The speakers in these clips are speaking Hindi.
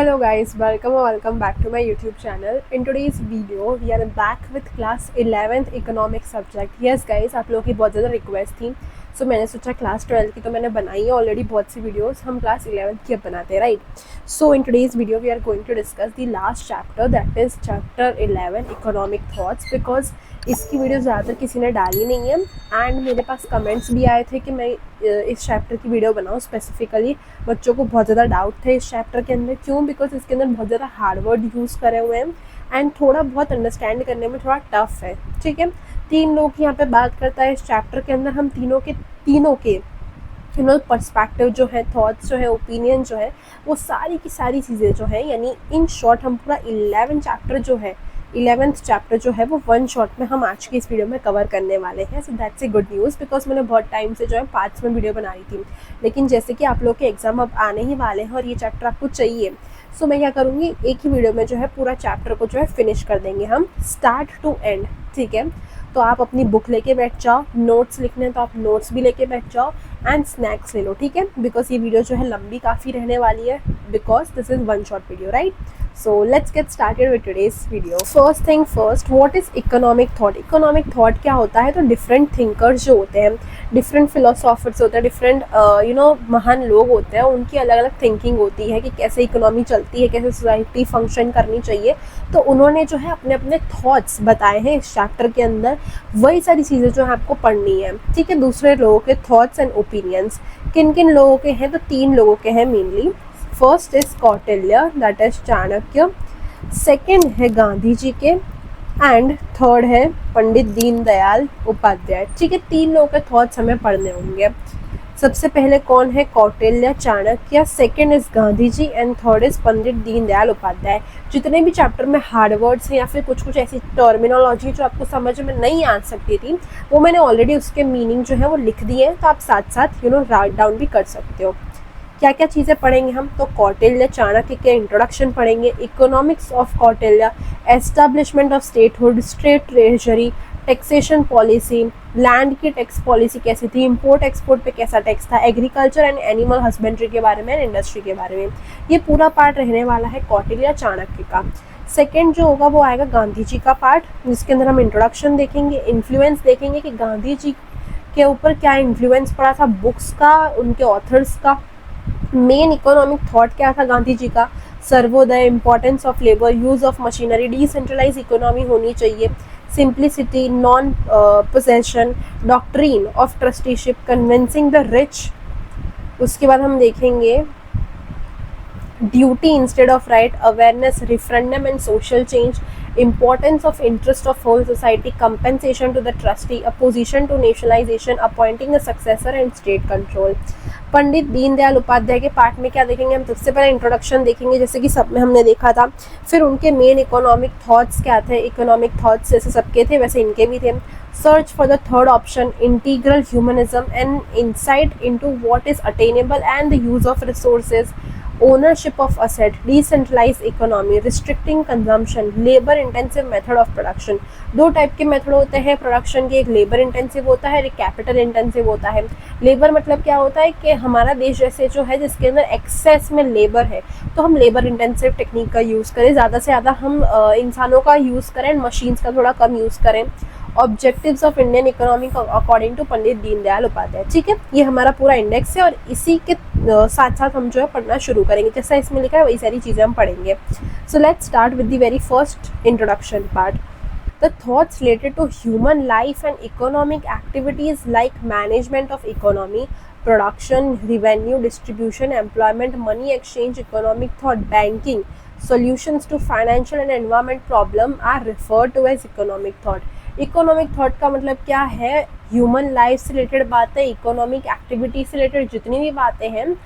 Hello guys, welcome back to my YouTube channel. In today's video, we are back with class 11th economic subject. Yes guys, आप लोगों की बहुत ज़्यादा रिक्वेस्ट थी, सो मैंने सोचा क्लास 12 की तो मैंने बनाई है ऑलरेडी बहुत सी वीडियोस, हम क्लास 11th की अब बनाते हैं, right? So in today's video we are going to discuss the last chapter, that is chapter 11 economic thoughts, because इसकी वीडियो ज़्यादातर किसी ने डाली नहीं है एंड मेरे पास कमेंट्स भी आए थे कि मैं इस चैप्टर की वीडियो बनाऊँ स्पेसिफिकली। बच्चों को बहुत ज़्यादा डाउट थे इस चैप्टर के अंदर, क्यों? बिकॉज इसके अंदर बहुत ज़्यादा हार्ड वर्ड यूज़ करे हुए हैं एंड थोड़ा बहुत अंडरस्टैंड करने में थोड़ा टफ है, ठीक है। 3 लोग यहाँ पे बात करता है इस चैप्टर के अंदर, हम तीनों के पर्सपेक्टिव जो है, थॉट्स जो है, ओपिनियन जो है, वो सारी की सारी चीज़ें जो है, यानी इन शॉर्ट हम पूरा 11th चैप्टर जो है वो वन शॉट में हम आज की इस वीडियो में कवर करने वाले हैं। So that's a good news, because मैंने बहुत टाइम से जो है पार्ट्स में वीडियो बना रही थी, लेकिन जैसे कि आप लोग के एग्जाम अब आने ही वाले हैं और ये चैप्टर आपको चाहिए, सो मैं क्या करूँगी, एक ही वीडियो में जो है पूरा चैप्टर को जो है फिनिश कर देंगे हम स्टार्ट टू एंड, ठीक है। तो आप अपनी बुक लेके बैठ जाओ, नोट्स लिखने हैं तो आप नोट्स भी लेके बैठ जाओ एंड स्नैक्स ले लो, ठीक है, बिकॉज ये वीडियो जो है लंबी काफ़ी रहने वाली है, because this is one shot video, right? So let's get started with today's video. First thing first, what is economic thought? Economic thought क्या होता है? तो different thinkers जो होते हैं, different philosophers होते हैं, different महान लोग होते हैं, उनकी अलग अलग थिंकिंग होती है कि कैसे इकोनॉमी चलती है, कैसे सोसाइटी फंक्शन करनी चाहिए। तो उन्होंने जो है अपने अपने थॉट्स बताए हैं इस चैप्टर के अंदर, वही सारी चीज़ें जो है आपको पढ़नी है, ठीक है। दूसरे लोगों के थॉट्स एंड ओपिनियंस किन किन लोगों के हैं? तो 3 लोगों के हैं mainly. First is Kautilya, that is Chanakya, second है गांधी जी के एंड थर्ड है पंडित दीनदयाल उपाध्याय, ठीक है। 3 लोगों के थॉट्स हमें पढ़ने होंगे। सबसे पहले कौन है? Kautilya, Chanakya, second is Gandhi ji and third is Pandit Deendayal Upadhyay. जितने भी चैप्टर में हार्ड वर्ड्स हैं या फिर कुछ ऐसी टर्मिनोलॉजी जो आपको समझ में नहीं आ सकती थी, वो मैंने ऑलरेडी उसके मीनिंग जो है वो लिख दिए हैं, तो आप साथ साथ राइट डाउन भी कर सकते हो। क्या क्या चीज़ें पढ़ेंगे हम? तो कौटिल्य चाणक्य के इंट्रोडक्शन पढ़ेंगे, economics of Kautilya, establishment of statehood, state treasury, taxation policy, land की टैक्स पॉलिसी कैसी थी, इंपोर्ट एक्सपोर्ट पे कैसा टैक्स था, एग्रीकल्चर एंड एनिमल हस्बेंड्री के बारे में, इंडस्ट्री के बारे में। ये पूरा पार्ट रहने वाला है कौटिल्य चाणक्य का। सेकेंड जो होगा वो आएगा गांधी जी का पार्ट, जिसके अंदर हम इंट्रोडक्शन देखेंगे, इन्फ्लुएंस देखेंगे कि गांधी जी के ऊपर क्या इन्फ्लुएंस पड़ा था, बुक्स का, उनके ऑथर्स का, मेन इकोनॉमिक थॉट क्या था गांधी जी का, Sarvodaya, importance of labour, use of machinery, decentralise economy होनी चाहिए, simplicity, non possession, doctrine of trusteeship, convincing the rich. उसके बाद हम देखेंगे duty instead of right, awareness, referendum and social change, importance of interest of whole society, compensation to the trustee, opposition to nationalization, appointing a successor and state control। पंडित दीनदयाल उपाध्याय के पार्ट में क्या देखेंगे हम? सबसे पहले इंट्रोडक्शन देखेंगे, जैसे कि सब में हमने देखा था। फिर उनके मेन इकोनॉमिक थॉट्स क्या थे? इकोनॉमिक थॉट्स जैसे सबके थे वैसे इनके भी थे। Search for the third option, integral humanism and insight into what is attainable and the use of resources, ownership of asset, decentralized economy, restricting consumption, labor intensive method of production। 2 type के मेथड होते हैं प्रोडक्शन के, एक लेबर इंटेंसिव होता है, एक कैपिटल इंटेंसिव होता है। लेबर मतलब क्या होता है कि हमारा देश जैसे जो है जिसके अंदर एक्सेस में लेबर है, तो हम लेबर इंटेंसिव टेक्निक का यूज़ करें, ज़्यादा से ज़्यादा हम इंसानों का यूज़ करें, मशीन्स का थोड़ा कम यूज़ करें। Objectives of Indian economy according to Pandit Deendayal Upadhyay, ठीक है। ये हमारा पूरा इंडेक्स है और इसी के साथ साथ हम जो है पढ़ना शुरू करेंगे, जैसा इसमें लिखा है वही सारी चीज़ें हम पढ़ेंगे। So let's start with the very first introduction part. The thoughts related to human life and economic activities like management of economy, production, revenue, distribution, employment, money exchange, economic thought, banking, solutions to financial and environment problem are referred to as economic thought। Economic thought का मतलब क्या है? ह्यूमन लाइफ से रिलेटेड बातें, इकोनॉमिक एक्टिविटी से रिलेटेड जितनी भी बातें हैं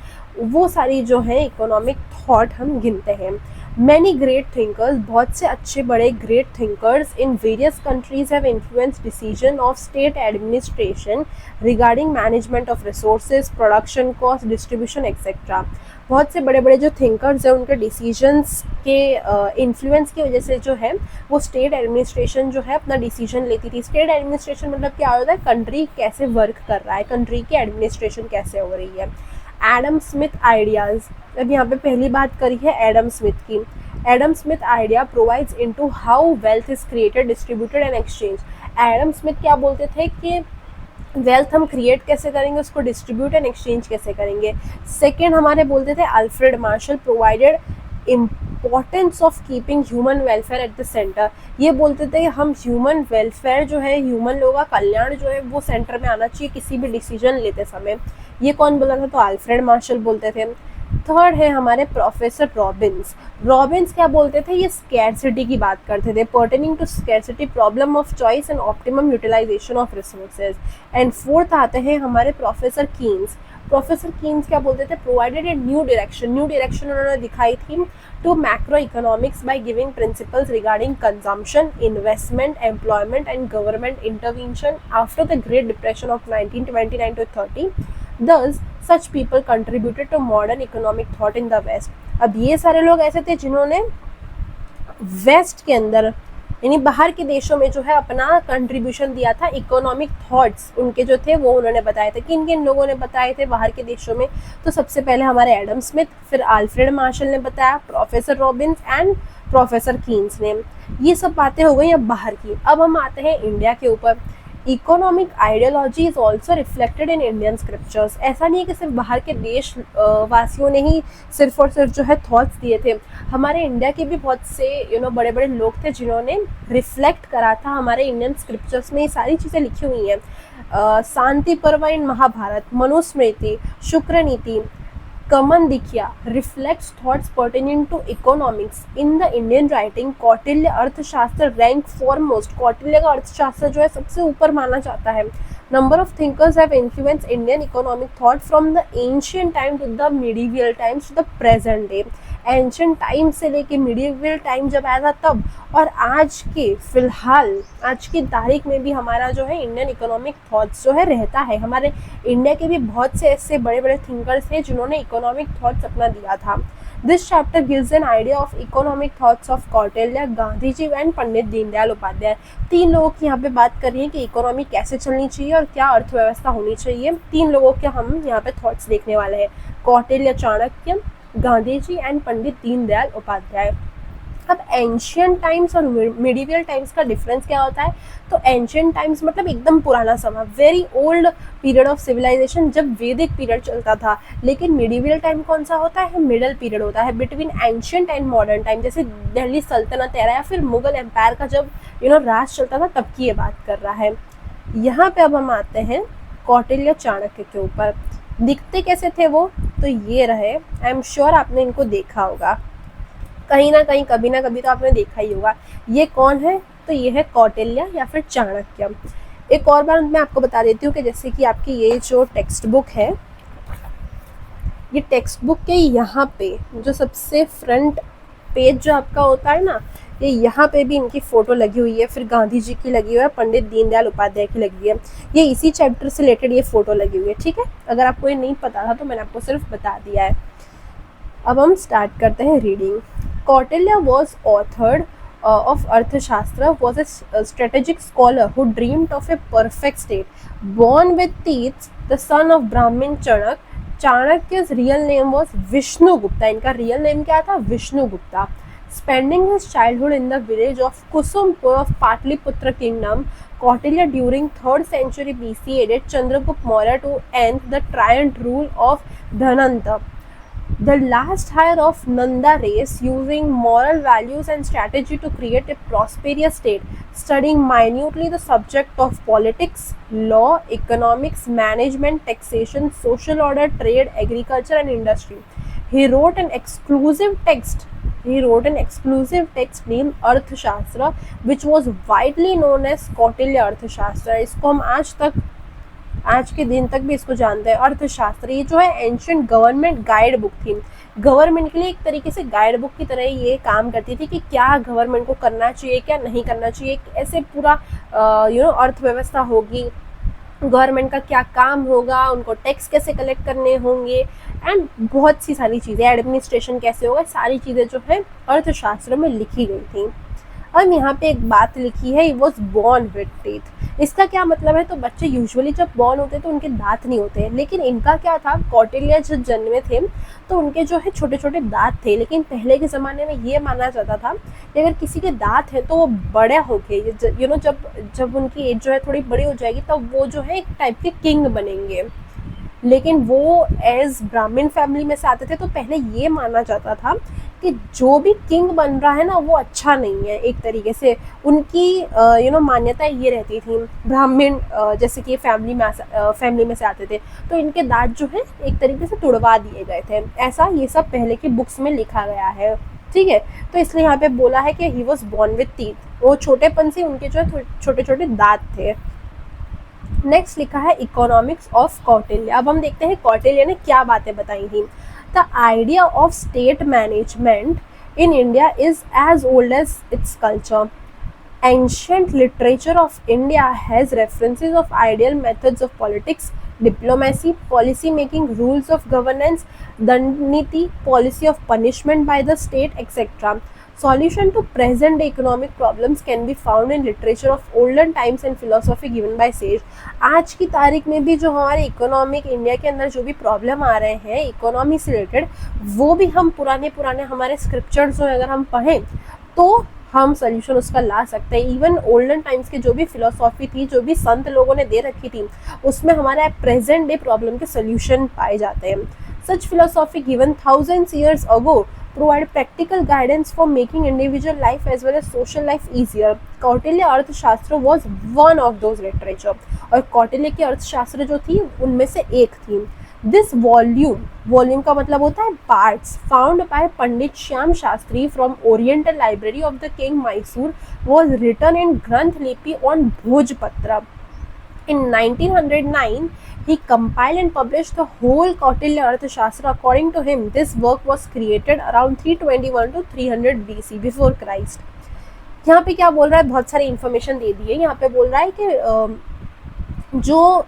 वो सारी जो है इकोनॉमिक थॉट हम गिनते हैं। मैनी ग्रेट थिंकर्स, बहुत से अच्छे बड़े great thinkers in various countries have influence decision of state administration regarding management of resources, production cost, distribution etcetera. बहुत से बड़े बड़े जो थिंकर्स हैं उनके डिसीजंस के इन्फ्लुएंस की वजह से जो है वो स्टेट एडमिनिस्ट्रेशन जो है अपना डिसीजन लेती थी। स्टेट एडमिनिस्ट्रेशन मतलब क्या होता है? कंट्री कैसे वर्क कर रहा है, कंट्री की एडमिनिस्ट्रेशन कैसे हो रही है। Adam Smith ideas. अब यहाँ पे पहली बात करी है एडम स्मिथ की। Adam Smith idea provides into how wealth is created, distributed and exchange. Adam Smith क्या बोलते थे कि वेल्थ हम क्रिएट कैसे करेंगे, उसको डिस्ट्रीब्यूट एंड एक्सचेंज कैसे करेंगे। सेकेंड हमारे बोलते थे Alfred Marshall provided importance of keeping human welfare at the centre. ये बोलते थे हम ह्यूमन वेलफेयर जो है, ह्यूमन लोगों का कल्याण जो है वो सेंटर में आना चाहिए किसी भी डिसीजन लेते समय। ये कौन बोला था, तो अल्फ्रेड मार्शल बोलते थे। थर्ड है हमारे प्रोफेसर रॉबिन्स। रॉबिन्स क्या बोलते थे, ये स्कैरसिटी की बात करते थे, pertaining to scarcity, problem of choice and optimum utilisation of resources. And fourth आते हैं हमारे प्रोफेसर कीन्स। प्रोफेसर कीन्स क्या बोलते थे, प्रोवाइडेड ए न्यू डायरेक्शन उन्होंने दिखाई थी to macro economics by giving principles regarding consumption, investment, employment and government intervention after the Great Depression of 1929 to 30। Thus, such people contributed to modern economic thought in the West। अब ये सारे लोग ऐसे थे जिन्होंने वेस्ट के अंदर यानी बाहर के देशों में जो है अपना कंट्रीब्यूशन दिया था। इकोनॉमिक थॉट्स उनके जो थे वो उन्होंने बताए थे। किन किन लोगों ने बताए थे बाहर के देशों में, तो सबसे पहले हमारे एडम स्मिथ, फिर अल्फ्रेड मार्शल ने बताया, professor Robins and professor Keynes ने। ये सब बातें हो गई अब बाहर की। अब हम आते हैं इंडिया के ऊपर। Economic ideology is also reflected in Indian scriptures. ऐसा नहीं है कि सिर्फ बाहर के देश वासियों ने ही सिर्फ और सिर्फ जो है थॉट्स दिए थे, हमारे इंडिया के भी बहुत से बड़े बड़े लोग थे जिन्होंने रिफ्लेक्ट करा था हमारे इंडियन स्क्रिप्चर्स में। ये सारी चीज़ें लिखी हुई हैं। शांति पर्व इन Mahabharat, Manusmriti, Shukra Niti, Kamandakiya reflects thoughts pertaining to economics in the Indian writing. Kautilya Arthashastra rank foremost. Kautilya का अर्थशास्त्र जो है सबसे ऊपर माना जाता है। Number of thinkers have influenced Indian economic thought from the ancient time to the medieval times to the present day. Ancient time से लेके मिडीवियल टाइम जब आया था तब, और आज के फिलहाल आज की तारीख में भी हमारा जो है इंडियन इकोनॉमिक थॉट्स जो है रहता है। हमारे इंडिया के भी बहुत से ऐसे बड़े बड़े थिंकर्स थे जिन्होंने इकोनॉमिक थॉट्स अपना दिया था। This chapter gives an idea of economic thoughts of Kautilya, Gandhi ji and Pandit Deendayal Upadhyay. तीन लोगों की यहाँ पे बात कर रही है कि इकोनॉमी कैसे चलनी चाहिए और क्या अर्थव्यवस्था होनी चाहिए। तीन लोगों के हम यहाँ पे थॉट्स देखने वाले हैं, कौटिल्य, चाणक्य, गांधी जी एंड पंडित दीनदयाल उपाध्याय। अब एंशियंट टाइम्स और मिडीवियल टाइम्स का डिफरेंस क्या होता है, तो एंशियंट टाइम्स मतलब एकदम पुराना समय, very old period of civilisation, जब वैदिक पीरियड चलता था। लेकिन मिडीवियल टाइम कौन सा होता है, मिडल पीरियड होता है between ancient and modern time. जैसे दिल्ली सल्तनत एरा या फिर मुगल एम्पायर का जब राज चलता था तब की ये बात कर रहा है। यहाँ पे अब हम आते हैं कौटिल्य चाणक्य के ऊपर। दिखते कैसे थे वो, तो ये रहे। आई एम श्योर आपने इनको देखा होगा कहीं ना कहीं, कभी ना कभी तो आपने देखा ही होगा। ये कौन है, तो ये है कौटिल्य या फिर चाणक्य। एक और बार मैं आपको बता देती हूँ कि जैसे कि आपकी ये जो टेक्स्ट बुक है, ये टेक्स्ट बुक के यहाँ पे जो सबसे फ्रंट पेज जो आपका होता है ना, ये यहाँ पे भी इनकी फ़ोटो लगी हुई है, फिर गांधी जी की लगी हुई है, पंडित दीनदयाल उपाध्याय की लगी हुई है। ये इसी चैप्टर से रिलेटेड ये फ़ोटो लगी हुई है, ठीक है। अगर आपको ये नहीं पता था तो मैंने आपको सिर्फ बता दिया है। अब हम स्टार्ट करते हैं reading. Kautilya was authored of Arthashastra, was a strategic scholar who dreamed of a perfect state. Born with teeth, the son of Brahmin Chanak, Chanakya's real name was Vishnu Gupta. इनका real name क्या था, Vishnu Gupta. Spending his childhood in the village of Kusumpur of Patliputra kingdom, Kautilya during 3rd century BC aided Chandragupta Maurya to end the tyrant rule of Dhananta, the last hire of Nanda race, using moral values and strategy to create a prosperous state, studying minutely the subject of politics, law, economics, management, taxation, social order, trade, agriculture and industry. He wrote an exclusive text named Arthashastra, which was widely known as Kautilya Arthashastra. इसको हम आज के दिन तक भी इसको जानते हैं, अर्थशास्त्र। ये जो है एंशियंट गवर्नमेंट गाइड बुक थी, गवर्नमेंट के लिए एक तरीके से गाइड बुक की तरह ये काम करती थी कि क्या गवर्नमेंट को करना चाहिए, क्या नहीं करना चाहिए, ऐसे पूरा अर्थव्यवस्था होगी, गवर्नमेंट का क्या काम होगा, उनको टैक्स कैसे कलेक्ट करने होंगे, एंड बहुत सी सारी चीज़ें, एडमिनिस्ट्रेशन कैसे होगा, सारी चीज़ें जो है अर्थशास्त्र में लिखी गई थी। अब यहाँ पे एक बात लिखी है, he was born with teeth. इसका क्या मतलब है, तो बच्चे यूजुअली जब बॉर्न होते हैं तो उनके दांत नहीं होते हैं, लेकिन इनका क्या था, कौटिल्य जब जन्मे थे तो उनके जो है छोटे छोटे दांत थे। लेकिन पहले के ज़माने में ये माना जाता था कि अगर किसी के दांत हैं तो वो बड़े होके जब उनकी एज जो है थोड़ी बड़ी हो जाएगी तब वो जो है एक टाइप के किंग बनेंगे। लेकिन वो एज ब्राह्मण फैमिली में से आते थे तो पहले ये माना जाता था कि जो भी किंग बन रहा है ना वो अच्छा नहीं है। एक तरीके से उनकी मान्यता ये रहती थी, ब्राह्मण जैसे कि फैमिली में से आते थे तो इनके दांत जो है एक तरीके से तुड़वा दिए गए थे। ऐसा ये सब पहले की बुक्स में लिखा गया है, ठीक है। तो इसलिए यहाँ पे बोला है कि he was born with teeth, वो छोटेपन से उनके जो है छोटे छोटे दांत थे। नेक्स्ट लिखा है इकोनॉमिक्स ऑफ कौटिल्य। अब हम देखते हैं कौटिल्य ने क्या बातें बताई थी। The idea of state management in India is as old as its culture. Ancient literature of India has references of ideal methods of politics, diplomacy, policy making, rules of governance, Dandniti, policy of punishment by the state, etc. Solution to present day economic problems can be found in literature of olden times and philosophy given by sage. आज की तारीख में भी जो हमारे इकोनॉमिक इंडिया के अंदर जो भी प्रॉब्लम आ रहे हैं इकोनॉमी से रिलेटेड, वो भी हम पुराने हमारे स्क्रिप्चर्स जो अगर हम पढ़ें तो हम सोल्यूशन उसका ला सकते हैं। इवन ओल्डन टाइम्स की जो भी फिलोसॉफी थी, जो भी संत लोगों ने दे रखी थी, उसमें हमारे प्रेजेंट डे प्रॉब्लम के सोल्यूशन पाए जाते हैं। Such philosophy given thousands years ago provide practical guidance for making individual life as well as social life easier. Kautilya Arthashastra was one of those literature, और कौटिल्य की अर्थशास्त्र जो थी उनमें से एक थी। दिस वॉल्यूम का मतलब होता है parts, found by Pandit Shyam Shastri from oriental library of the king Mysore was written in Grantha लिपि ऑन भोजपत्र। In 1909, he compiled and published the whole Kautilya Arthashastra. According to him, this work was created around 321 to 300 BC before Christ. यहाँ पे क्या बोल रहा है, बहुत सारी इन्फॉर्मेशन दे दी है। यहाँ पे बोल रहा है कि जो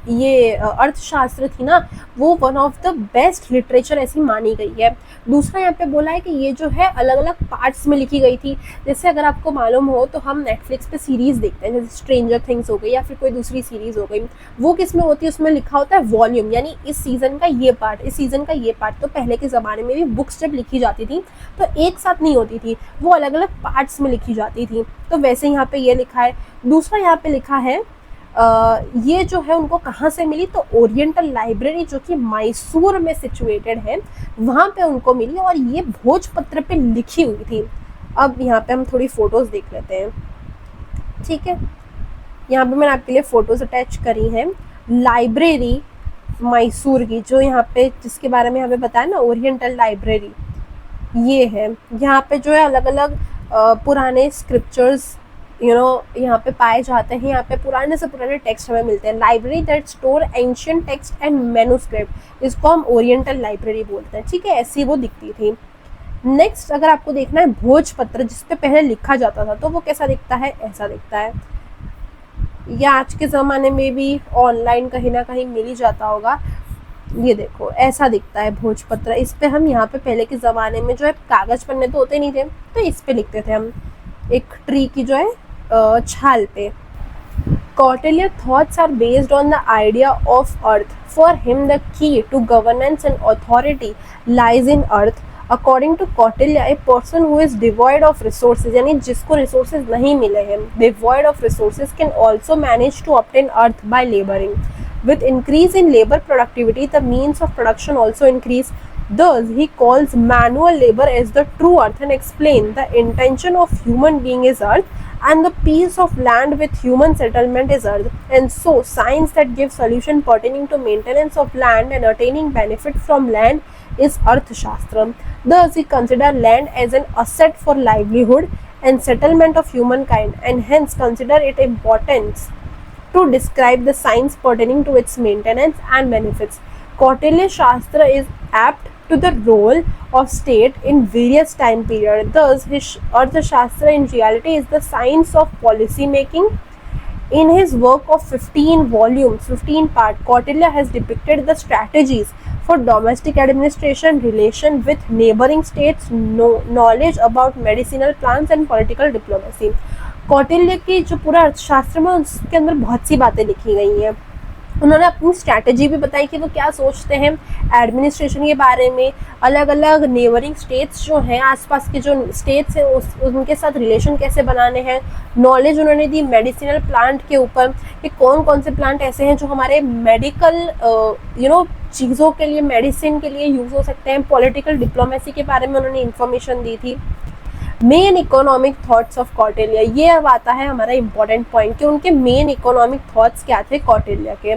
ये अर्थशास्त्र थी ना वो one of the best literature ऐसी मानी गई है। दूसरा यहाँ पे बोला है कि ये जो है अलग अलग पार्ट्स में लिखी गई थी। जैसे अगर आपको मालूम हो तो हम नेटफ्लिक्स पे सीरीज़ देखते हैं, जैसे स्ट्रेंजर थिंग्स हो गई या फिर कोई दूसरी सीरीज़ हो गई, वो किस में होती है, उसमें लिखा होता है वॉल्यूम, यानी इस सीज़न का ये पार्ट, इस सीज़न का ये पार्ट। तो पहले के ज़माने में भी बुक्स जब लिखी जाती थी तो एक साथ नहीं होती थी, वो अलग अलग पार्ट्स में लिखी जाती थी। तो वैसे यहाँ पे ये लिखा है। दूसरा यहाँ पे लिखा है ये जो है उनको कहाँ से मिली, तो ओरिएंटल लाइब्रेरी जो कि मैसूर में सिचुएटेड है वहाँ पे उनको मिली, और ये भोजपत्र पे लिखी हुई थी। अब यहाँ पे हम थोड़ी फ़ोटोज़ देख लेते हैं, ठीक है। यहाँ पे मैंने आपके लिए फ़ोटोज़ अटैच करी हैं लाइब्रेरी मैसूर की, जो यहाँ पे जिसके बारे में हमें बताया ना, ओरिएंटल लाइब्रेरी ये है। यहाँ पे जो है अलग अलग पुराने स्क्रिप्चर्स यहाँ पे पाए जाते हैं। यहाँ पे पुराने से पुराने टेक्स्ट हमें मिलते हैं। Library that store ancient text and manuscript, इसको हम ओरिएंटल लाइब्रेरी बोलते हैं, ठीक है। ऐसी वो दिखती थी। नेक्स्ट अगर आपको देखना है भोजपत्र, जिसपे पहले लिखा जाता था, तो वो कैसा दिखता है, ऐसा दिखता है। या आज के ज़माने में भी ऑनलाइन कहीं ना कहीं मिल ही जाता होगा। ये देखो ऐसा दिखता है भोजपत्र। इस पे हम यहाँ पे पहले के ज़माने में जो है कागज़ पन्ने तो होते नहीं थे, तो इस पे लिखते थे हम, एक ट्री की जो है छाल पे। Kautilya thoughts are based on the idea of earth. For him, the key to governance and authority lies in earth. According to Kautilya, a person who is devoid of resources, यानी जिसको resources नहीं मिले हैं, devoid of resources, can also manage to obtain earth by laboring. With increase in labor productivity, the means of production also increase. Thus, he calls manual labor as the true earth and explains the intention of human being is earth, and the piece of land with human settlement is earth. And so, science that gives solution pertaining to maintenance of land and attaining benefit from land is Arthashastra. Thus, he considers land as an asset for livelihood and settlement of humankind, and hence consider it importance to describe the science pertaining to its maintenance and benefits. Kautilya Shastra is apt to the role of state in various time periods. Thus, his Arthashastra in reality is the science of policy making. In his work of 15 volumes, 15 parts, Kautilya has depicted the strategies for domestic administration, relation with neighboring states, knowledge about medicinal plants and political diplomacy. Kautilya की जो पूरा अर्थशास्त्र में उसके अंदर बहुत सी बातें लिखी गई हैं। उन्होंने अपनी स्ट्रैटेजी भी बताई कि वो क्या सोचते हैं एडमिनिस्ट्रेशन के बारे में, अलग अलग नेबरिंग स्टेट्स जो हैं, आसपास के जो स्टेट्स हैं उनके साथ रिलेशन कैसे बनाने हैं। नॉलेज उन्होंने दी मेडिसिनल प्लांट के ऊपर कि कौन कौन से प्लांट ऐसे हैं जो हमारे मेडिकल चीज़ों के लिए, मेडिसिन के लिए यूज़ हो सकते हैं। पॉलिटिकल डिप्लोमेसी के बारे में उन्होंने इन्फॉर्मेशन दी थी। Main economic thoughts of Kautilya, ये अब आता है हमारा इंपॉर्टेंट पॉइंट कि उनके मेन इकोनॉमिक थॉट्स क्या थे कौटिल्य के।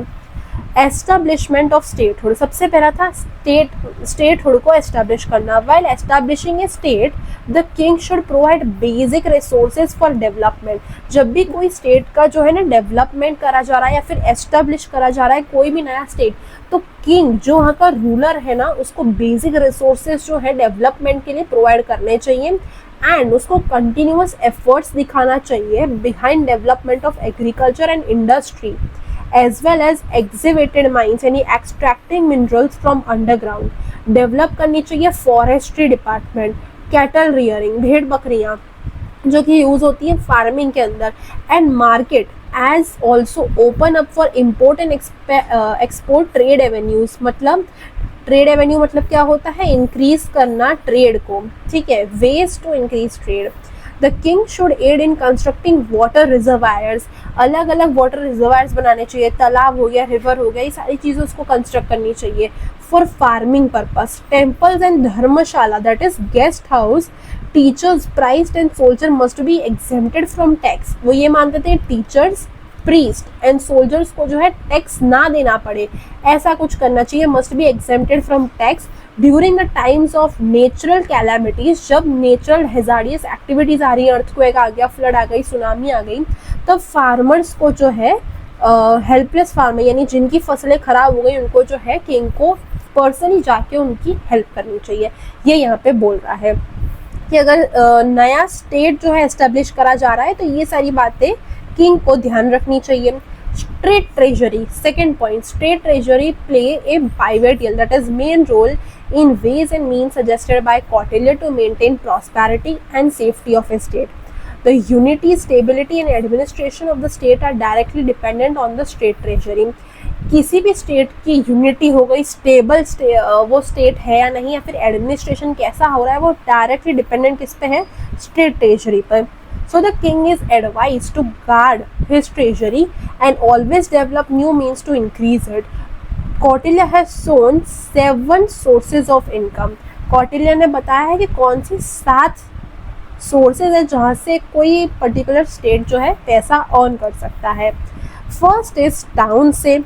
एस्टेब्लिशमेंट ऑफ स्टेटहुड, सबसे पहला था स्टेटहुड को एस्टेब्लिश करना। While establishing A state the king should provide basic resources for development. जब भी कोई स्टेट का जो है ना डेवलपमेंट करा जा रहा है या फिर एस्टेब्लिश करा जा रहा है कोई भी नया स्टेट, तो किंग जो वहाँ का रूलर है ना उसको बेसिक रिसोर्सेज जो है डेवलपमेंट के लिए प्रोवाइड करने चाहिए एंड उसको कंटिन्यूअस एफर्ट्स दिखाना चाहिए behind development of agriculture and industry as well as excavated mines यानी extracting minerals from underground। Develop करनी चाहिए फॉरेस्ट्री डिपार्टमेंट, कैटल रियरिंग, भेड़ बकरियां जो कि यूज होती है फार्मिंग के अंदर, and market as also open up for import and export trade avenues. मतलब ट्रेड एवेन्यू मतलब क्या होता है, इंक्रीज करना ट्रेड को, ठीक है, ways to increase trade. The king should aid in constructing water reservoirs, अलग अलग वाटर रिजर्वायर्स बनाने चाहिए, तालाब हो गया, रिवर हो गया, ये सारी चीज़ें उसको कंस्ट्रक्ट करनी चाहिए for farming purpose. Temples and Dharamshala that is guest house, teachers, priest and soldier must be exempted from tax. वो ये मानते थे टीचर्स, प्रीस्ट एंड सोल्जर्स को जो है टैक्स ना देना पड़े, ऐसा कुछ करना चाहिए। Must be exempted from tax during the times of natural calamities, जब नेचुरल हेजारियस एक्टिविटीज आ रही है, अर्थक्वेक आ गया, फ्लड आ गई, सुनामी आ गई, तब फार्मर्स को जो है हेल्पलेस फार्मर यानी जिनकी फसलें खराब हो गई उनको जो है किंग को पर्सनली जाके उनकी हेल्प करनी चाहिए। ये यहाँ पे बोल रहा है कि अगर नया स्टेट जो है एस्टेब्लिश करा जा रहा है तो ये सारी बातें किंग को ध्यान रखनी चाहिए। State treasury, second point, state treasury play A pivotal that is main role in ways and means suggested by Kautilya to maintain prosperity and safety of a state. The unity, stability and administration of the state are directly dependent on the state treasury. किसी भी स्टेट की यूनिटी हो गई, स्टेबल वो स्टेट है या नहीं, या फिर एडमिनिस्ट्रेशन कैसा हो रहा है, वो डायरेक्टली डिपेंडेंट किस पे है, स्टेट ट्रेजरी पर। So the king is advised to guard his treasury and always develop new means to increase it. Kautilya has shown 7 sources of income. Kautilya ने बताया है कि कौन सी 7 सोर्सेज है जहाँ से कोई पर्टिकुलर स्टेट जो है पैसा अर्न कर सकता है। फर्स्ट इज टाउन से,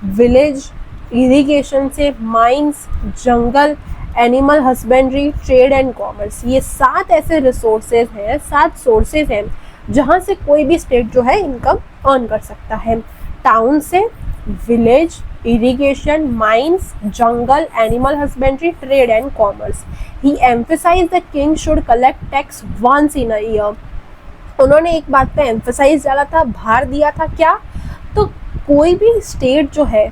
विलेज, इरिगेशन से, माइंस, जंगल, animal husbandry, trade and commerce. ये 7 ऐसे रिसोर्सेज हैं, 7 सोर्सेज हैं जहाँ से कोई भी स्टेट जो है इनकम अर्न कर सकता है। टाउन से, विलेज, इरिगेशन, माइंस, जंगल, animal husbandry, trade and commerce. He emphasise the king should collect tax once in a year. उन्होंने एक बात पे एम्फेसाइज डाला था, भार दिया था, क्या, तो कोई भी स्टेट जो है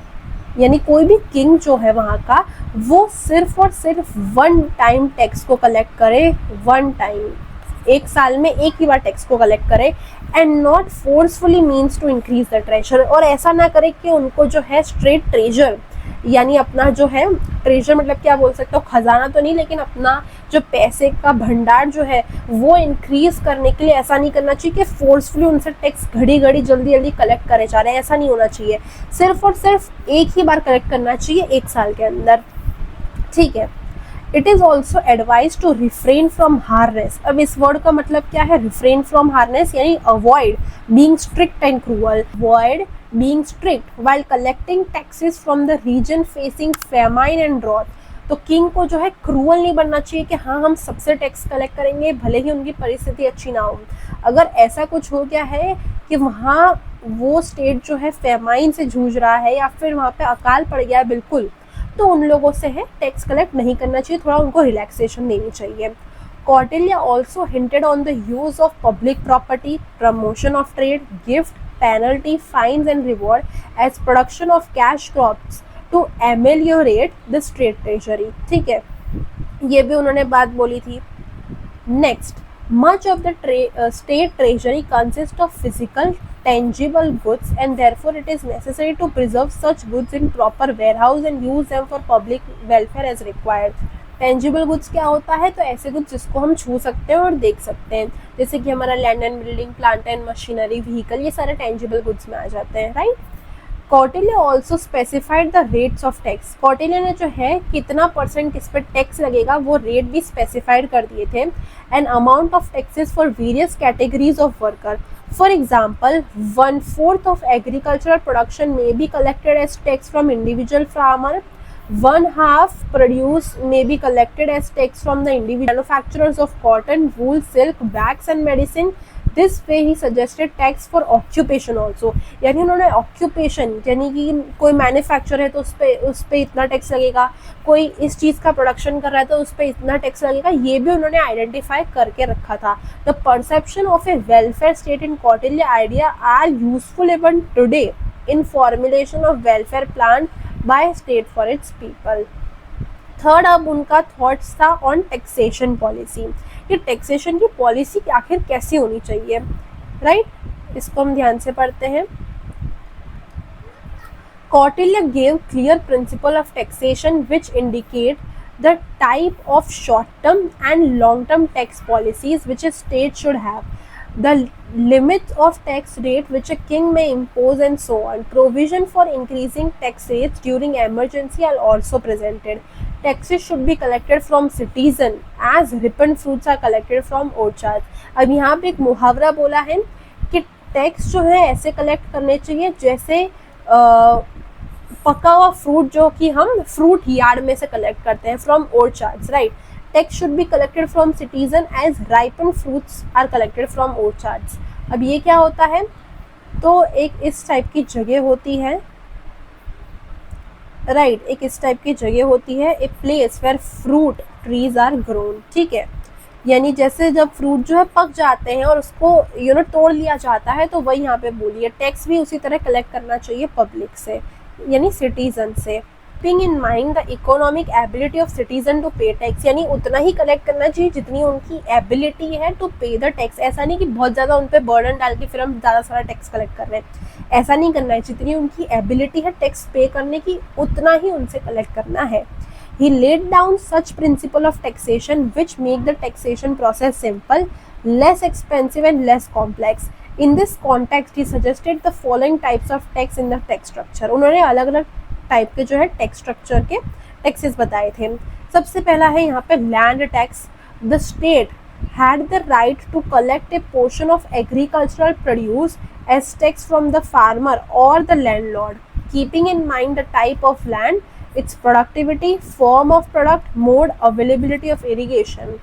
यानी कोई भी किंग जो है वहाँ का, वो सिर्फ और सिर्फ 1 टाइम टैक्स को कलेक्ट करे, 1 टाइम, एक साल में एक ही बार टैक्स को कलेक्ट करे, and not forcefully means to increase the treasure. और ऐसा ना करे कि उनको जो है स्ट्रेट ट्रेजर यानी अपना जो है ट्रेजर मतलब क्या बोल सकते हो, खजाना तो नहीं, लेकिन अपना जो पैसे का भंडार जो है वो इंक्रीज करने के लिए ऐसा नहीं करना चाहिए कि फोर्सफुली उनसे टैक्स घड़ी घड़ी जल्दी जल्दी कलेक्ट करे जा रहे हैं, ऐसा नहीं होना चाहिए। सिर्फ और सिर्फ एक ही बार कलेक्ट करना चाहिए एक साल के अंदर, ठीक है। It is also advise to refrain from harshness. अब इस वर्ड का मतलब क्या है, रिफ्रेन फ्रॉम हार्नेस यानी avoid being strict and cruel, avoid being strict while collecting taxes from the region facing famine and drought। तो किंग को जो है क्रूअल नहीं बनना चाहिए कि हाँ हम सबसे टैक्स कलेक्ट करेंगे भले ही उनकी परिस्थिति अच्छी ना हो। अगर ऐसा कुछ हो गया है कि वहाँ वो स्टेट जो है फेमाइन से जूझ रहा है या फिर वहाँ पे अकाल पड़ गया है बिल्कुल, तो उन लोगों से है टैक्स कलेक्ट नहीं करना चाहिए, थोड़ा उनको रिलैक्सेशन देनी चाहिए। Kautilya also hinted on the use of public property, promotion of trade, gift, penalty, fines and reward as production of cash crops to ameliorate the state treasury. ठीक है, ये भी उन्होंने बात बोली थी। Next, much of the state treasury consists of physical tangible goods and therefore it is necessary to preserve such goods in proper warehouse and use them for public welfare as required। Tangible goods क्या होता है? तो ऐसे गुड्स जिसको हम छू सकते हैं और देख सकते हैं, जैसे कि हमारा land and building, plant and machinery, vehicle, ये सारे टेंजिबल गुड्स में आ जाते हैं, right. Kautilya also specified the rates of tax. Kautilya ने जो है कितना परसेंट इस पर टैक्स लगेगा वो रेट भी स्पेसिफाइड कर दिए थे। An amount of taxes for various categories of worker. For example 1/4 of agricultural production में be collected as tax from individual farmer, 1/2 produce may be collected as tax from the individual manufacturers of cotton, wool, silk, wax and medicine. This way he suggested tax for occupation also। यानी उन्होंने occupation यानी कि कोई मैन्युफैक्चर है तो उस पे इतना टैक्स लगेगा, कोई इस चीज़ का प्रोडक्शन कर रहा है तो उस पे इतना टैक्स लगेगा, ये भी उन्होंने आइडेंटिफाई करके रखा था। The perception of a welfare state in Kautilya idea are useful even today in formulation of welfare plan by state for its people. Third, अब उनका थॉट्स था ऑन टैक्सेशन पॉलिसी, कि टैक्सेशन की पॉलिसी आखिर कैसी होनी चाहिए, राइट। इसको हम ध्यान से पढ़ते हैं। Kautilya gave clear principle of taxation which indicate the type of short term and long term tax policies which A state should have, the limits of tax rate which a king may impose and so on. Provision for increasing tax rates during emergency are also presented. Taxes should be collected from citizen as ripened fruits are collected from orchards। अब यहाँ पे एक मुहावरा बोला है कि टैक्स जो है ऐसे कलेक्ट करने चाहिए जैसे पका हुआ फ्रूट जो कि हम फ्रूट यार्ड में से कलेक्ट करते हैं, from orchards, right. Tax should be collected from citizen as ripened fruits are collected from orchards। अब ये क्या होता है? तो एक इस टाइप की जगह होती है, राइट, एक इस टाइप की जगह होती है, a place where fruit trees are grown. ठीक है, यानी जैसे जब फ्रूट जो है पक जाते हैं और उसको तोड़ लिया जाता है, तो वही यहाँ पे बोलिए टैक्स भी उसी तरह कलेक्ट करना चाहिए पब्लिक से, यानी सिटीजन से। Keeping in mind the economic ability of citizen to pay tax, यानी उतना ही कलेक्ट करना चाहिए जितनी उनकी एबिलिटी है टू पे द टैक्स। ऐसा नहीं कि बहुत ज़्यादा उन पर बर्डन डाल के फिर हम ज़्यादा सारा टैक्स कलेक्ट कर रहे हैं, ऐसा नहीं करना है। जितनी उनकी एबिलिटी है टैक्स पे करने की, उतना ही उनसे कलेक्ट करना है। He laid down such principle of taxation which make the taxation process simple, less expensive and less complex. In this context, he suggested the following types of tax in the tax structure। उन्होंने अलग अलग टाइप के जो है टैक्स स्ट्रक्चर के टैक्सेस बताए थे। सबसे पहला है यहाँ पे land tax. The state had the right to collect a portion of agricultural produce as tax from the farmer और the landlord, keeping in mind the type of land, its productivity, form of product, mode, availability of irrigation.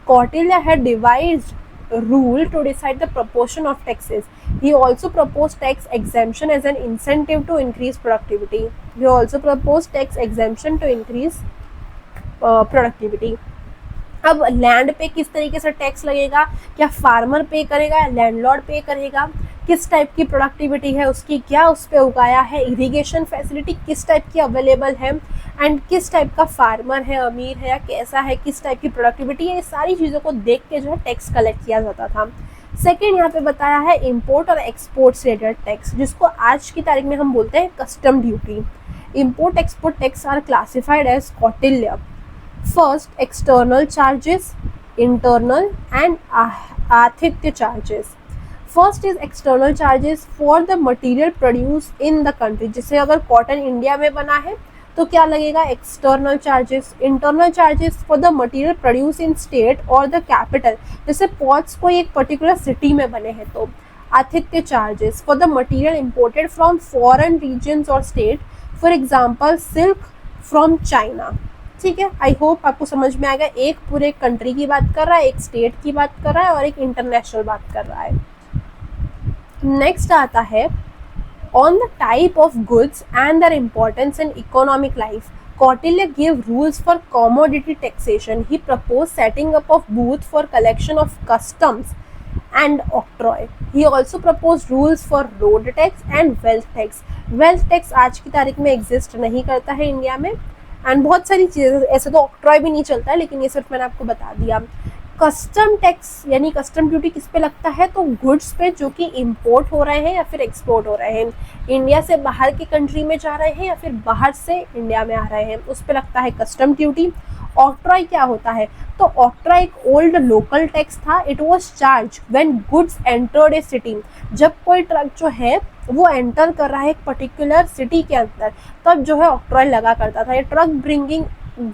Kautilya had devised a rule to decide the proportion of taxes. He also proposed tax exemption as an incentive to increase productivity. He also proposed tax exemption to increase productivity. अब लैंड पे किस तरीके से टैक्स लगेगा? क्या फार्मर पे करेगा या लैंडलॉर्ड पे करेगा? किस टाइप की प्रोडक्टिविटी है उसकी, क्या उस पर उगाया है, इरिगेशन फैसिलिटी किस टाइप की अवेलेबल है, एंड किस टाइप का फार्मर है, अमीर है या कैसा है, किस टाइप की प्रोडक्टिविटी है, ये सारी चीज़ों को देख के जो है टैक्स कलेक्ट किया जाता था। सेकेंड यहाँ पे बताया है इम्पोर्ट और एक्सपोर्ट रिलेटेड टैक्स, जिसको आज की तारीख में हम बोलते हैं custom duty. Import export tax are classified as Kautilya. First, external charges, internal and आतिथ्य charges. First is external charges for the material produced in the country। जैसे अगर कॉटन इंडिया में बना है तो क्या लगेगा? External charges. Internal charges for the material produce in state और द कैपिटल, जैसे पॉट्स कोई एक पर्टिकुलर सिटी में बने हैं तो। आतिथ्य charges for the material imported from foreign regions और state, for example silk from China. ठीक है, आई होप आपको समझ में आएगा। एक पूरे कंट्री की बात कर रहा है, एक स्टेट की बात कर रहा है और एक इंटरनेशनल बात कर रहा है। नेक्स्ट आता है on the type of goods and there importance in economic life. Kautilya gave rules for commodity taxation. He proposed setting up of booth for collection of customs and octroi. He also proposed rules for road tax and wealth tax. wealth tax आज की तारीख में एग्जिस्ट नहीं करता है इंडिया में, एंड बहुत सारी चीज़ें, ऐसे तो ऑक्ट्रॉय भी नहीं चलता है, लेकिन ये सिर्फ मैंने आपको बता दिया। कस्टम टैक्स यानी कस्टम ड्यूटी किस पे लगता है, तो गुड्स पे जो कि इंपोर्ट हो रहे हैं या फिर एक्सपोर्ट हो रहे हैं, इंडिया से बाहर की कंट्री में जा रहे हैं या फिर बाहर से इंडिया में आ रहे हैं, उस पे लगता है कस्टम ड्यूटी। ऑक्ट्रॉय क्या होता है, तो ऑक्ट्रॉय एक ओल्ड लोकल टैक्स था। It was charge when goods entered A city, जब कोई ट्रक जो है वो एंटर कर रहा है एक पर्टिकुलर सिटी के अंदर, तब जो है ऑक्ट्रॉय लगा करता था। ये truck bringing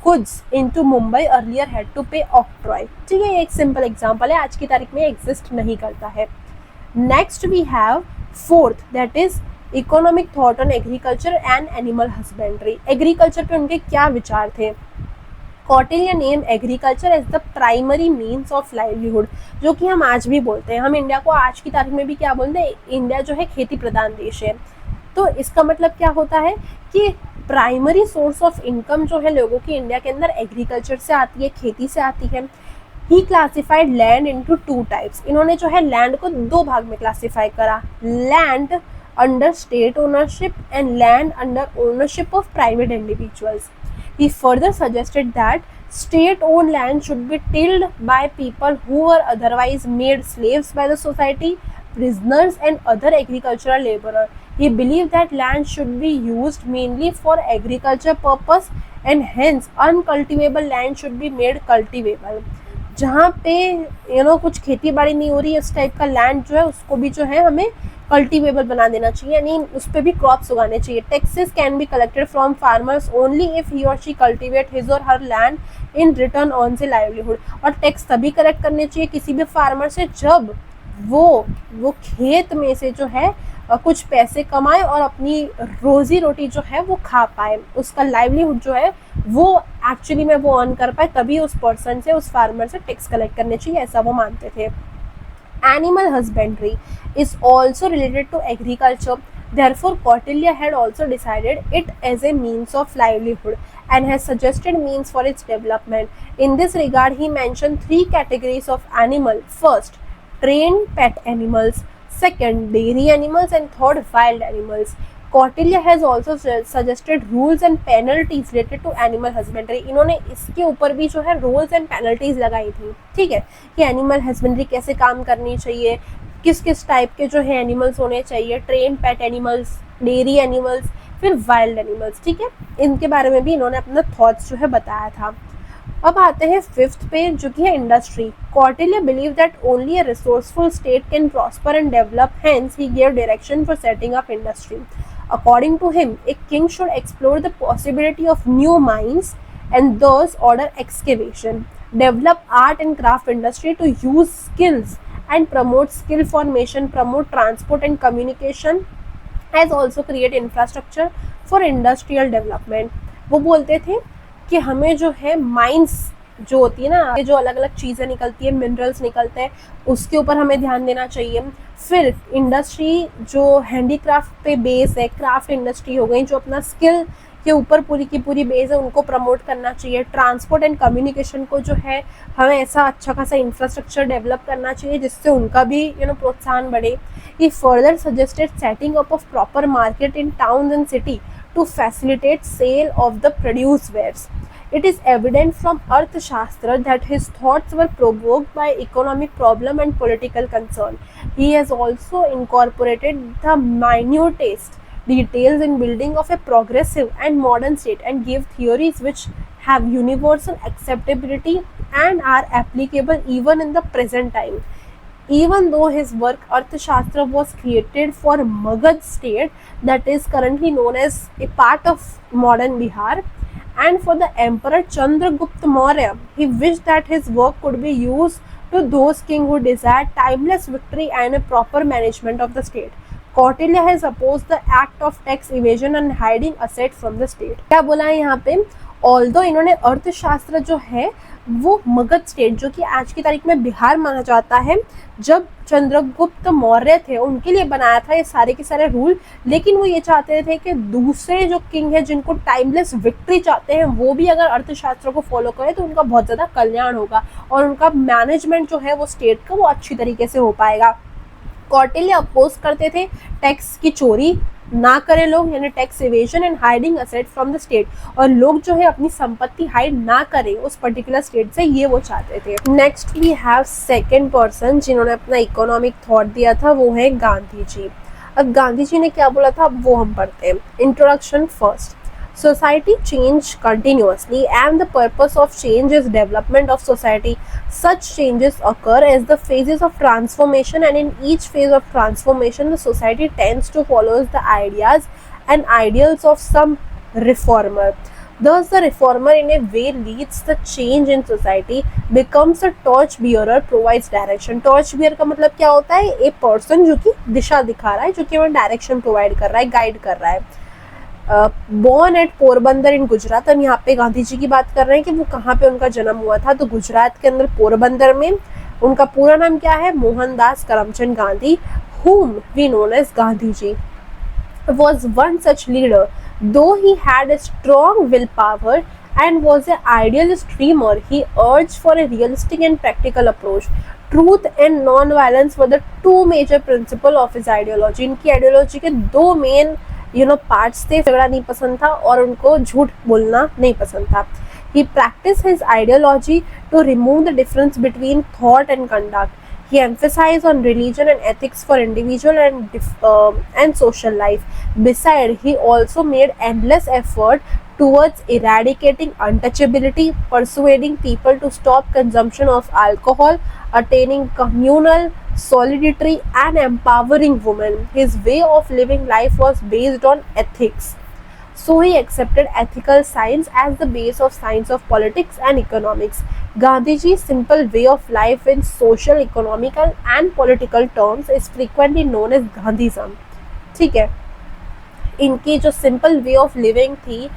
goods into Mumbai earlier had to pay octroi. ठीक है, ये एक सिंपल एग्जांपल है, आज की तारीख में एग्जिस्ट नहीं करता है। Next we have fourth, that is economic thought on agriculture and animal husbandry. Agriculture पे उनके क्या विचार थे। Kautilya name agriculture as the primary means of livelihood, जो कि हम आज भी बोलते हैं। हम इंडिया को आज की तारीख में भी क्या बोलते हैं, इंडिया जो है खेती प्रधान देश है। तो इसका मतलब क्या होता है कि प्राइमरी सोर्स ऑफ इनकम जो है लोगों की इंडिया के अंदर एग्रीकल्चर से आती है, खेती से आती है। He classified land into two types. इन्होंने जो है लैंड को दो भाग में क्लासिफाई करा, land under state ownership and land under ownership of private individuals. He further suggested that state-owned land should be tilled by people who were otherwise made slaves by the society, prisoners and other agricultural laborers. He believed that land should be used mainly for agriculture purpose and hence uncultivable land should be made cultivable. जहाँ पे कुछ खेती बाड़ी नहीं हो रही है, इस टाइप का लैंड जो है उसको भी जो है हमें कल्टिवेबल बना देना चाहिए, यानी उस पर भी क्रॉप्स उगाने चाहिए। Taxes can be collected from farmers only if he और शी कल्टिवेट हिज और हर लैंड इन रिटर्न ऑन से लाइवलीहुड। और टैक्स तभी कलेक्ट करने चाहिए किसी भी फार्मर से जब वो खेत में से जो है कुछ पैसे कमाए और अपनी रोजी रोटी जो है वो खा पाए, उसका लाइवलीहुड जो है वो एक्चुअली में वो अर्न कर पाए, तभी उस पर्सन से, उस फार्मर से टैक्स कलेक्ट करने चाहिए, ऐसा वो मानते थे। Animal husbandry is also related to agriculture. Therefore, Kautilya had also decided it as a means of livelihood and has suggested means for its development. In this regard, he mentioned three categories of animal. First, trained pet animals. Second, dairy animals, and third, wild animals. Kautilya has also suggested rules and penalties related to animal husbandry. इन्होंने इसके ऊपर भी जो है rules and penalties लगाई थी, ठीक है, कि animal husbandry कैसे काम करनी चाहिए, किस किस टाइप के जो है animals होने चाहिए, trained pet animals, dairy animals, फिर wild animals, ठीक है, इनके बारे में भी इन्होंने अपना thoughts जो है बताया था। अब आते हैं फिफ्थ पे, जो कि है industry. Kautilya believe that only a resourceful state can prosper and develop, hence he give direction for setting up industry. According to him, a king should explore the possibility of new mines and thus order excavation, develop art and craft industry to use skills and promote skill formation, promote transport and communication, as also create infrastructure for industrial development. वो बोलते थे कि हमें जो है माइंस जो होती है ना, ये जो अलग अलग चीज़ें निकलती है, मिनरल्स निकलते हैं, उसके ऊपर हमें ध्यान देना चाहिए। फिर इंडस्ट्री जो हैंडीक्राफ्ट पे बेस है, क्राफ्ट इंडस्ट्री हो गई, जो अपना स्किल के ऊपर पूरी की पूरी बेस है, उनको प्रमोट करना चाहिए। ट्रांसपोर्ट एंड कम्युनिकेशन को जो है हमें ऐसा अच्छा खासा इंफ्रास्ट्रक्चर डेवलप करना चाहिए जिससे उनका भी प्रोत्साहन बढ़े। ये further suggested setting up of proper market in towns and city to facilitate sale of the produce wares. It is evident from Arthashastra that his thoughts were provoked by economic problem and political concern. He has also incorporated the minutest details in building of a progressive and modern state and gave theories which have universal acceptability and are applicable even in the present time. Even though his work Arthashastra was created for Magad state, that is currently known as a part of modern Bihar, and for the Emperor Chandragupta Maurya, he wished that his work could be used to those kings who desired timeless victory and a proper management of the state. Kautilya has opposed the act of tax evasion and hiding assets from the state. क्या बोला है यहाँ पे, ऑल्दो इन्होंने अर्थशास्त्र जो है वो मगध स्टेट, जो कि आज की तारीख में बिहार माना जाता है, जब चंद्रगुप्त मौर्य थे उनके लिए बनाया था ये सारे के सारे रूल। लेकिन वो ये चाहते थे कि दूसरे जो किंग है जिनको टाइमलेस विक्ट्री चाहते हैं वो भी अगर अर्थशास्त्र को फॉलो करें तो उनका बहुत ज़्यादा कल्याण होगा और उनका मैनेजमेंट जो है वो स्टेट का वो अच्छी तरीके से हो पाएगा। कौटिल्य अपोज करते थे टैक्स की चोरी ना करें लोग, यानी tax evasion and hiding asset from the state, और लोग जो है अपनी संपत्ति हाइड ना करें उस पर्टिकुलर स्टेट से, ये वो चाहते थे। Next we have second person जिन्होंने अपना इकोनॉमिक थॉट दिया था, वो है गांधी जी। अब गांधी जी ने क्या बोला था वो हम पढ़ते हैं। Introduction first. Society change continuously and the purpose of change is development of society. Such changes occur as the phases of transformation, and in each phase of transformation the society tends to follow the ideas and ideals of some reformer. Thus the reformer in a way leads the change in society, becomes a torch bearer, provides direction. Torch bearer का मतलब क्या होता है? एक पर्सन जो कि दिशा दिखा रहा है, जो कि हमें डायरेक्शन प्रोवाइड कर रहा है, गाइड कर रहा है। बॉर्न एट पोरबंदर इन गुजरात। हम यहाँ पे गांधी जी की बात कर रहे हैं कि वो कहाँ पे उनका जन्म हुआ था, तो गुजरात के अंदर पोरबंदर में। उनका पूरा नाम क्या है? Mohandas Karamchand Gandhi, whom we known as Gandhi ji, was one such leader. Though he had a strong willpower and was an idealist dreamer, he urged for a realistic and practical approach. Truth and non-violence were the two major principles of his ideology. इनकी आइडियोलॉजी के दो मेन पार्ट्स थे। झगड़ा नहीं पसंद था और उनको झूठ बोलना नहीं पसंद था। He practiced his ideology to remove the difference between thought and conduct. He emphasized on religion and ethics for individual and social life. Besides, he also made endless effort towards eradicating untouchability, persuading people to stop consumption of alcohol, attaining communal solidarity and empowering women. His way of living life was based on ethics. So he accepted ethical science as the base of science of politics and economics. Gandhiji's simple way of life in social, economical and political terms is frequently known as Gandhism. ठीक है, इनकी जो सिंपल वे ऑफ लिविंग थी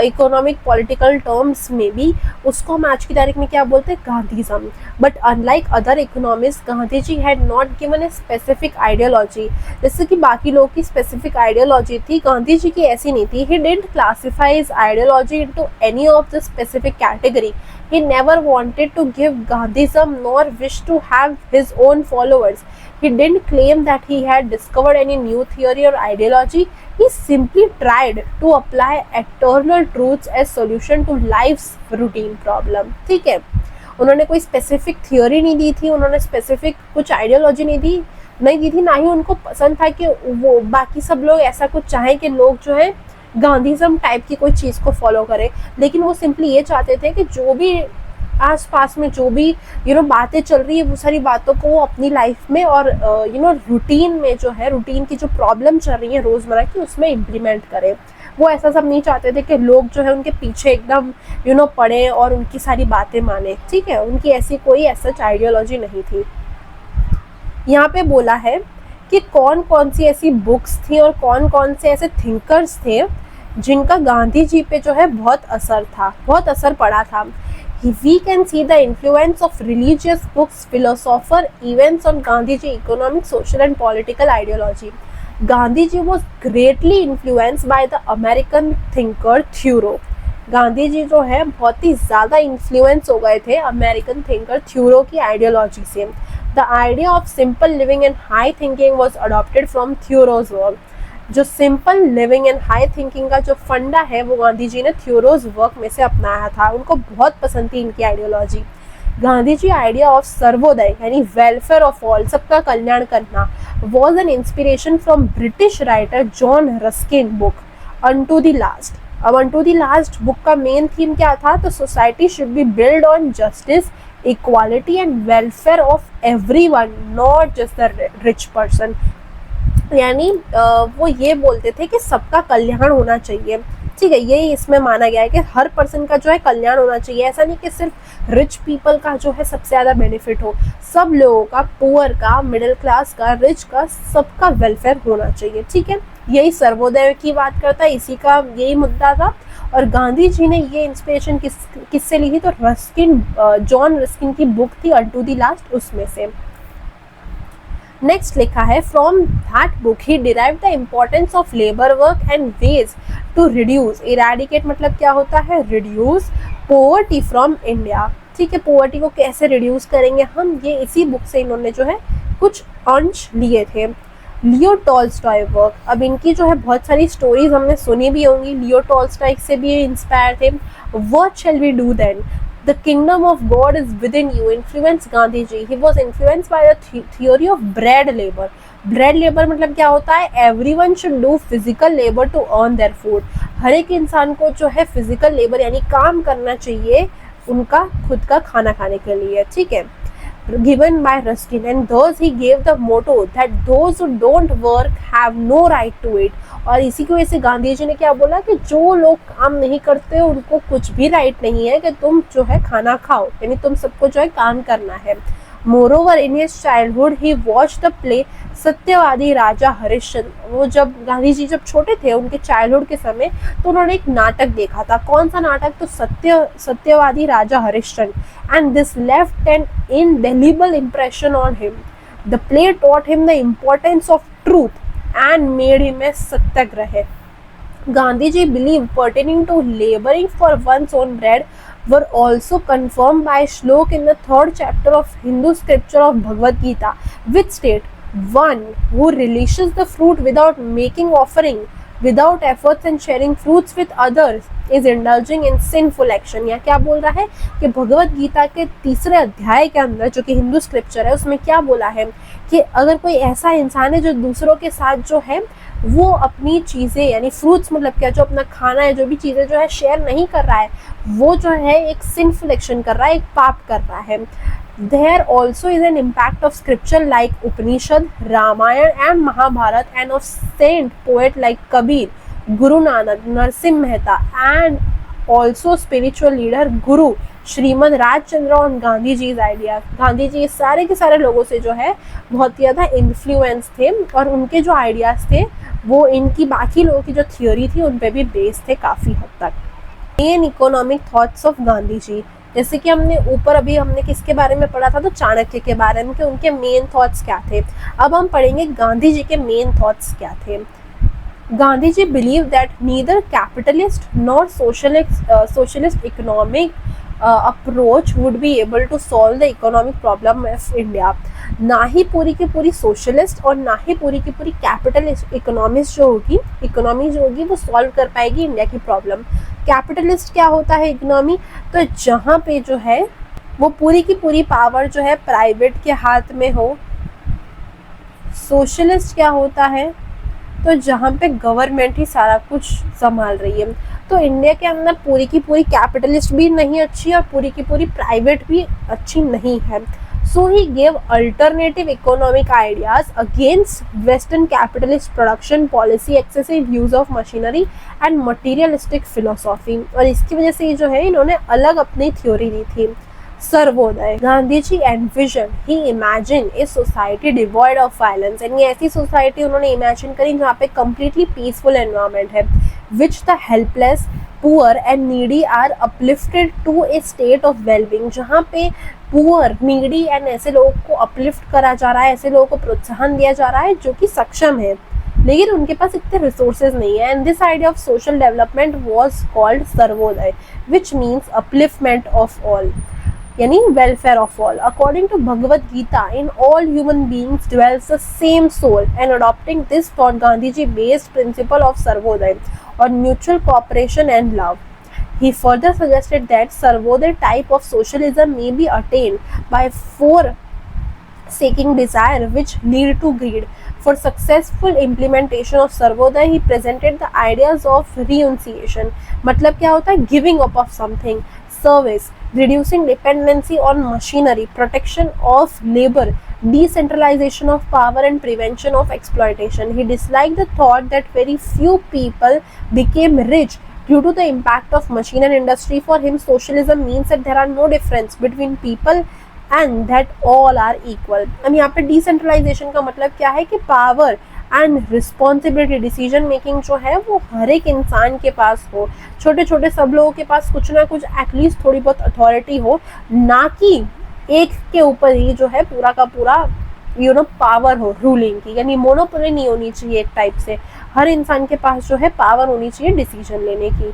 इकोनॉमिक पॉलिटिकल टर्म्स में भी, उसको हम आज की तारीख में क्या बोलते हैं? Gandhism. But unlike other economist, Gandhi ji had not given a specific ideology. जैसे कि बाकी लोगों की स्पेसिफिक आइडियोलॉजी थी, गांधी जी की ऐसी नहीं थी। He didn't classify his ideology into any of the specific category. He never wanted to give Gandhism nor wished to have his own followers. He didn't claim that he had discovered any new theory or ideology. He simply tried to apply eternal truths as solution to life's routine problem. ठीक है, उन्होंने कोई स्पेसिफिक थियोरी नहीं दी थी, उन्होंने स्पेसिफिक कुछ आइडियोलॉजी नहीं दी थी, ना ही उनको पसंद था कि वो बाकी सब लोग ऐसा कुछ चाहें कि लोग जो है गांधीज़म टाइप की कोई चीज़ को फॉलो करें। लेकिन वो सिंपली ये चाहते थे कि जो भी आसपास में जो भी बातें चल रही है वो सारी बातों को वो अपनी लाइफ में और रूटीन में जो है, रूटीन की जो प्रॉब्लम चल रही है रोज़मर्रा की, उसमें इम्प्लीमेंट करें। वो ऐसा सब नहीं चाहते थे कि लोग जो है उनके पीछे एकदम पड़े और उनकी सारी बातें माने। ठीक है, उनकी ऐसी कोई सच आइडियोलॉजी नहीं थी। यहाँ पे बोला है कि कौन कौन सी ऐसी बुक्स थी और कौन कौन से ऐसे थिंकर्स थे जिनका गांधी जी पे जो है बहुत असर पड़ा था। We can see the influence of religious books, philosopher, events on Gandhiji economic, social and political ideology. Gandhiji was greatly influenced by the American thinker Thoreau. Gandhi ji जो है बहुत ही ज़्यादा इन्फ्लुएंस हो गए थे अमेरिकन थिंकर थ्योरो की आइडियोलॉजी से। The idea of simple living and high thinking was adopted from Thoreau's work. जो simple living and high thinking का जो फंडा है वो गांधी जी ने थ्योरोज वर्क में से अपनाया था। उनको बहुत पसंद थी इनकी ideology. Gandhi ji idea of Sarvodaya यानी वेलफेयर ऑफ ऑल, सबका कल्याण करना, was an inspiration from British writer John Ruskin book unto the last. अब अनटू द लास्ट बुक का मेन थीम क्या था? तो society should be build on justice, equality and welfare of everyone, not just the rich person. यानी वो ये बोलते थे कि सबका कल्याण होना चाहिए। ठीक है, यही इसमें माना गया है कि हर पर्सन का जो है कल्याण होना चाहिए। ऐसा नहीं कि सिर्फ रिच पीपल का जो है सबसे ज़्यादा बेनिफिट हो, सब लोगों का, पुअर का, मिडिल क्लास का, रिच का, सबका वेलफेयर होना चाहिए। ठीक है, यही सर्वोदय की बात करता है, इसी का यही मुद्दा था। और गांधी जी ने ये इंस्पिरेशन किससे ली थी, तो रस्किन, जॉन रस्किन की बुक थी अनटू द लास्ट, उसमें से। नेक्स्ट लिखा है, फ्रॉम दैट बुक ही derive the importance of labour work and wage to reduce, eradicate मतलब क्या होता है, रिड्यूस पोवर्टी फ्रॉम इंडिया। ठीक है, पोवर्टी को कैसे रिड्यूस करेंगे हम, ये इसी बुक से इन्होंने जो है कुछ अंश लिए थे। लियो टॉल्स्टॉय वर्क, अब इनकी जो है बहुत सारी स्टोरीज हमने सुनी भी होंगी, लियो टॉल्स्टॉय से भी इंस्पायर थे। What shall we do then, the kingdom of God is within you, influence Gandhi ji, he was influenced by the theory of bread labour. Bread labour मतलब क्या होता है, everyone should do physical labour to earn their food, हर एक इंसान को जो है फिजिकल लेबर यानी काम करना चाहिए उनका खुद का खाना खाने के लिए। ठीक है, given by Ruskin, and thus he gave the motto that those who don't work have no right to it। और इसी की वजह से गांधी जी ने क्या बोला कि जो लोग काम नहीं करते उनको कुछ भी राइट नहीं है कि तुम जो है खाना खाओ, यानी तुम सबको जो है काम करना है। Moreover, in his childhood, he watched the play सत्यवादी राजा हरिश्चंद्र। वो जब गांधी जी जब छोटे थे उनके चाइल्डहुड के समय, तो उन्होंने एक नाटक देखा था। कौन सा नाटक, तो Satyavadi Raja Harishchandra. And this left an indelible impression on him. The play taught him the importance of truth and made him a satyagrahi. Gandhiji believed pertaining to laboring for one's own bread were also confirmed by Shlok in the 3rd chapter of Hindu scripture of Bhagavad Gita, which state, one who relishes the fruit without making offering, without efforts and sharing fruits with others is indulging in sinful action। या क्या बोल रहा है कि भगवत गीता के 3रे अध्याय के अंदर, जो कि हिंदू स्क्रिप्चर है, उसमें क्या बोला है कि अगर कोई ऐसा इंसान है जो दूसरों के साथ जो है वो अपनी चीज़ें यानी फ्रूट्स मतलब क्या, जो अपना खाना है, जो भी चीज़ें जो है शेयर नहीं कर रहा है, वो जो है एक सिंफुल एक्शन कर रहा है, एक पाप कर रहा है। There also is an impact of scripture like Upanishad, Ramayana and Mahabharata, and of saint poet like Kabir, Guru Nanak, Narsimha Mehta, and also spiritual leader Guru Shrimad Rajchandra और गांधी जी आइडिया। गांधी जी सारे के सारे लोगों से जो है बहुत ज़्यादा इन्फ्लुएंस थे और उनके जो आइडियाज़ थे वो इनकी बाकी लोगों की जो थियोरी थी उन पे भी बेस थे काफ़ी हद तक। Main economic thoughts of Gandhi ji, जैसे कि हमने ऊपर अभी हमने किसके बारे में पढ़ा था, तो चाणक्य के बारे में, कि उनके मेन थॉट्स क्या थे। अब हम पढ़ेंगे गांधी जी के मेन थॉट्स क्या थे। Gandhi ji believe that neither capitalist nor socialist economic approach would be able to solve the economic problem of India. ना ही पूरी की पूरी सोशलिस्ट और ना ही पूरी की पूरी कैपिटलिस्ट इकोनॉमी जो होगी वो सॉल्व कर पाएगी इंडिया की प्रॉब्लम। कैपिटलिस्ट क्या होता है इकोनॉमी, तो जहाँ पे जो है वो पूरी की पूरी पावर जो है प्राइवेट के हाथ में हो। सोशलिस्ट क्या होता है, तो जहाँ पे गवर्नमेंट ही सारा कुछ संभाल रही है। तो इंडिया के अंदर पूरी की पूरी कैपिटलिस्ट भी नहीं अच्छी और पूरी की पूरी प्राइवेट भी अच्छी नहीं है। So he gave alternative economic ideas against western capitalist production policy, excessive use of machinery and materialistic philosophy. और इसकी वजह से जो है इन्होंने अलग अपनी थ्योरी दी थी। Sarvodaya, Gandhi ji envision, he imagine a society devoid of violence, यानी ऐसी सोसाइटी उन्होंने इमेजिन करी जहाँ पे कम्प्लीटली पीसफुल एनवायरनमेंट है, which the helpless poor and needy are uplifted to a state of wellbeing, जहाँ पे पुअर, नीडी एंड ऐसे लोगों को अपलिफ्ट करा जा रहा है, ऐसे लोगों को प्रोत्साहन दिया जा रहा है जो कि सक्षम है लेकिन उनके पास इतने रिसोर्सेज नहीं है। And this idea of social development was called Sarvodaya, which means upliftment of all, यानी welfare of all. According to Bhagavad Gita, in all human beings dwells the same soul, and adopting this thought, Gandhiji based principle of Sarvodaya on mutual cooperation and love. He further suggested that Sarvodaya type of socialism may be attained by forsaking desire which lead to greed. For successful implementation of Sarvodaya, he presented the ideas of renunciation. मतलब क्या होता है, giving up of something, service, reducing dependency on machinery, protection of labor, decentralization of power and prevention of exploitation. He disliked the thought that very few people became rich due to the impact of machine and industry. For him, socialism means that there are no difference between people and that all are equal. अब यहाँ पे decentralization का मतलब क्या है कि power and responsibility, decision making जो है वो हर एक इंसान के पास हो, छोटे छोटे सब लोगों के पास कुछ ना कुछ एटलीस्ट थोड़ी बहुत अथॉरिटी हो, ना कि एक के ऊपर ही जो है पूरा का पूरा पावर हो रूलिंग की, यानी मोनोपोली नहीं होनी चाहिए एक टाइप से, हर इंसान के पास जो है पावर होनी चाहिए डिसीजन लेने की।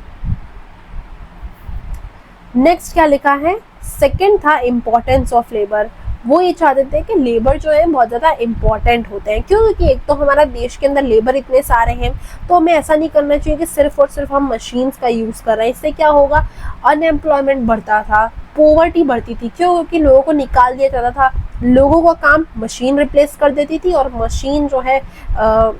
नेक्स्ट क्या लिखा है, सेकंड था इम्पोर्टेंस ऑफ लेबर। वो ये चाहते थे कि लेबर जो है बहुत ज़्यादा इम्पॉर्टेंट होते हैं, क्योंकि एक तो हमारा देश के अंदर लेबर इतने सारे हैं, तो हमें ऐसा नहीं करना चाहिए कि सिर्फ और सिर्फ हम मशीन्स का यूज़ कर रहे हैं। इससे क्या होगा, अनएम्प्लॉयमेंट बढ़ता था, पोवर्टी बढ़ती थी, क्योंकि लोगों को निकाल दिया जाता था, लोगों का काम मशीन रिप्लेस कर देती थी और मशीन जो है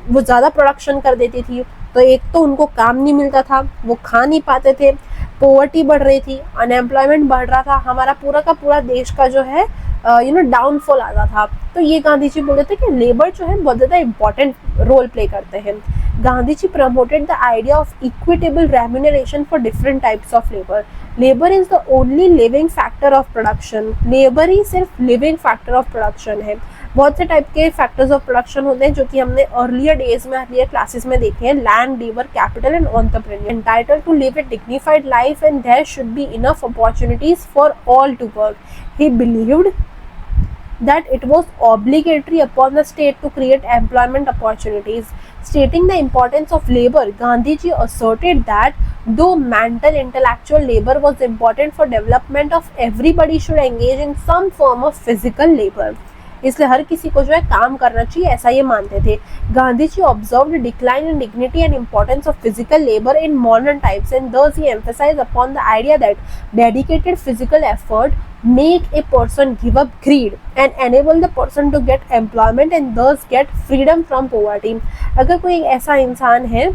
वो ज़्यादा प्रोडक्शन कर देती थी, तो एक तो उनको काम नहीं मिलता था, वो खा नहीं पाते थे, पोवर्टी बढ़ रही थी, अनएम्प्लॉयमेंट बढ़ रहा था, हमारा पूरा का पूरा देश का जो है डाउनफॉल आता था। तो ये गांधी जी बोलते थे कि लेबर जो है बहुत ज़्यादा इंपॉर्टेंट रोल प्ले करते हैं। Gandhi ji promoted the idea of equitable remuneration for different types of labour. Labour is the only living factor of production. Labour ही सिर्फ लिविंग फैक्टर ऑफ प्रोडक्शन है। बहुत से टाइप के फैक्टर्स ऑफ प्रोडक्शन होते हैं जो कि हमने अर्लियर डेज में, अर्लियर क्लासेस में देखे हैं, land, labour, capital and entrepreneur. Entitled to live a dignified life and there should be enough opportunities for all to work. He believed that it was obligatory upon the state to create employment opportunities. Stating the importance of labor, Gandhiji asserted that though mental intellectual labor was important for development of, everybody should engage in some form of physical labor. इसलिए हर किसी को जो है काम करना चाहिए, ऐसा ये मानते थे। Gandhi ji observed decline in dignity and importance of physical labour in modern times and thus he emphasized upon the idea that dedicated physical effort make a person give up greed and enable the person to get employment and thus get freedom from poverty. अगर कोई ऐसा इंसान है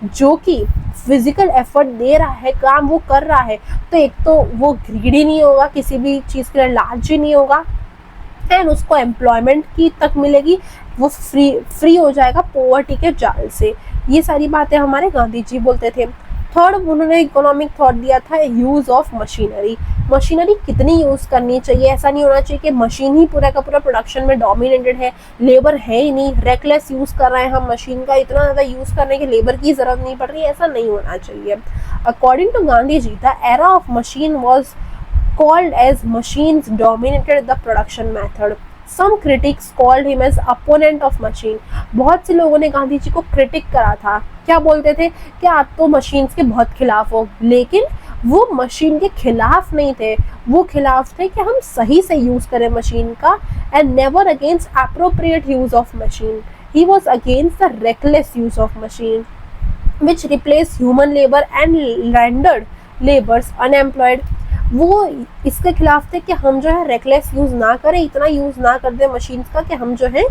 जो कि फिजिकल एफर्ट दे रहा है, काम वो कर रहा है, तो एक तो वो ग्रीडी नहीं होगा, किसी भी चीज़ के लिए लालची नहीं होगा, एंड उसको एम्प्लॉयमेंट की तक मिलेगी, वो फ्री हो जाएगा पोवर्टी के जाल से। ये सारी बातें हमारे गांधी जी बोलते थे। थर्ड, उन्होंने इकोनॉमिक थॉट दिया था यूज़ ऑफ मशीनरी। मशीनरी कितनी यूज़ करनी चाहिए, ऐसा नहीं होना चाहिए कि मशीन ही पूरा का पूरा प्रोडक्शन में डोमिनेटेड है, लेबर है ही नहीं, रेकलेस यूज़ कर रहे हैं हम मशीन का, इतना ज़्यादा यूज़ करने की लेबर की ज़रूरत नहीं पड़ रही, ऐसा नहीं होना चाहिए। According to Gandhi ji, the era of machine was called as machines dominated the production method. Some critics called him as opponent of machine. बहुत से लोगों ने गांधी जी को क्रिटिक करा था, क्या बोलते थे कि आप तो मशीन्स के बहुत खिलाफ हो, लेकिन वो मशीन के खिलाफ नहीं थे, वो खिलाफ थे कि हम सही से यूज़ करें मशीन का, and never against appropriate use of machine. He was against the reckless use of machine which replace human labour and rendered labours unemployed. वो इसके खिलाफ थे कि हम जो है रेकलेस यूज़ ना करें, इतना यूज़ ना कर दें मशीन्स का कि हम जो है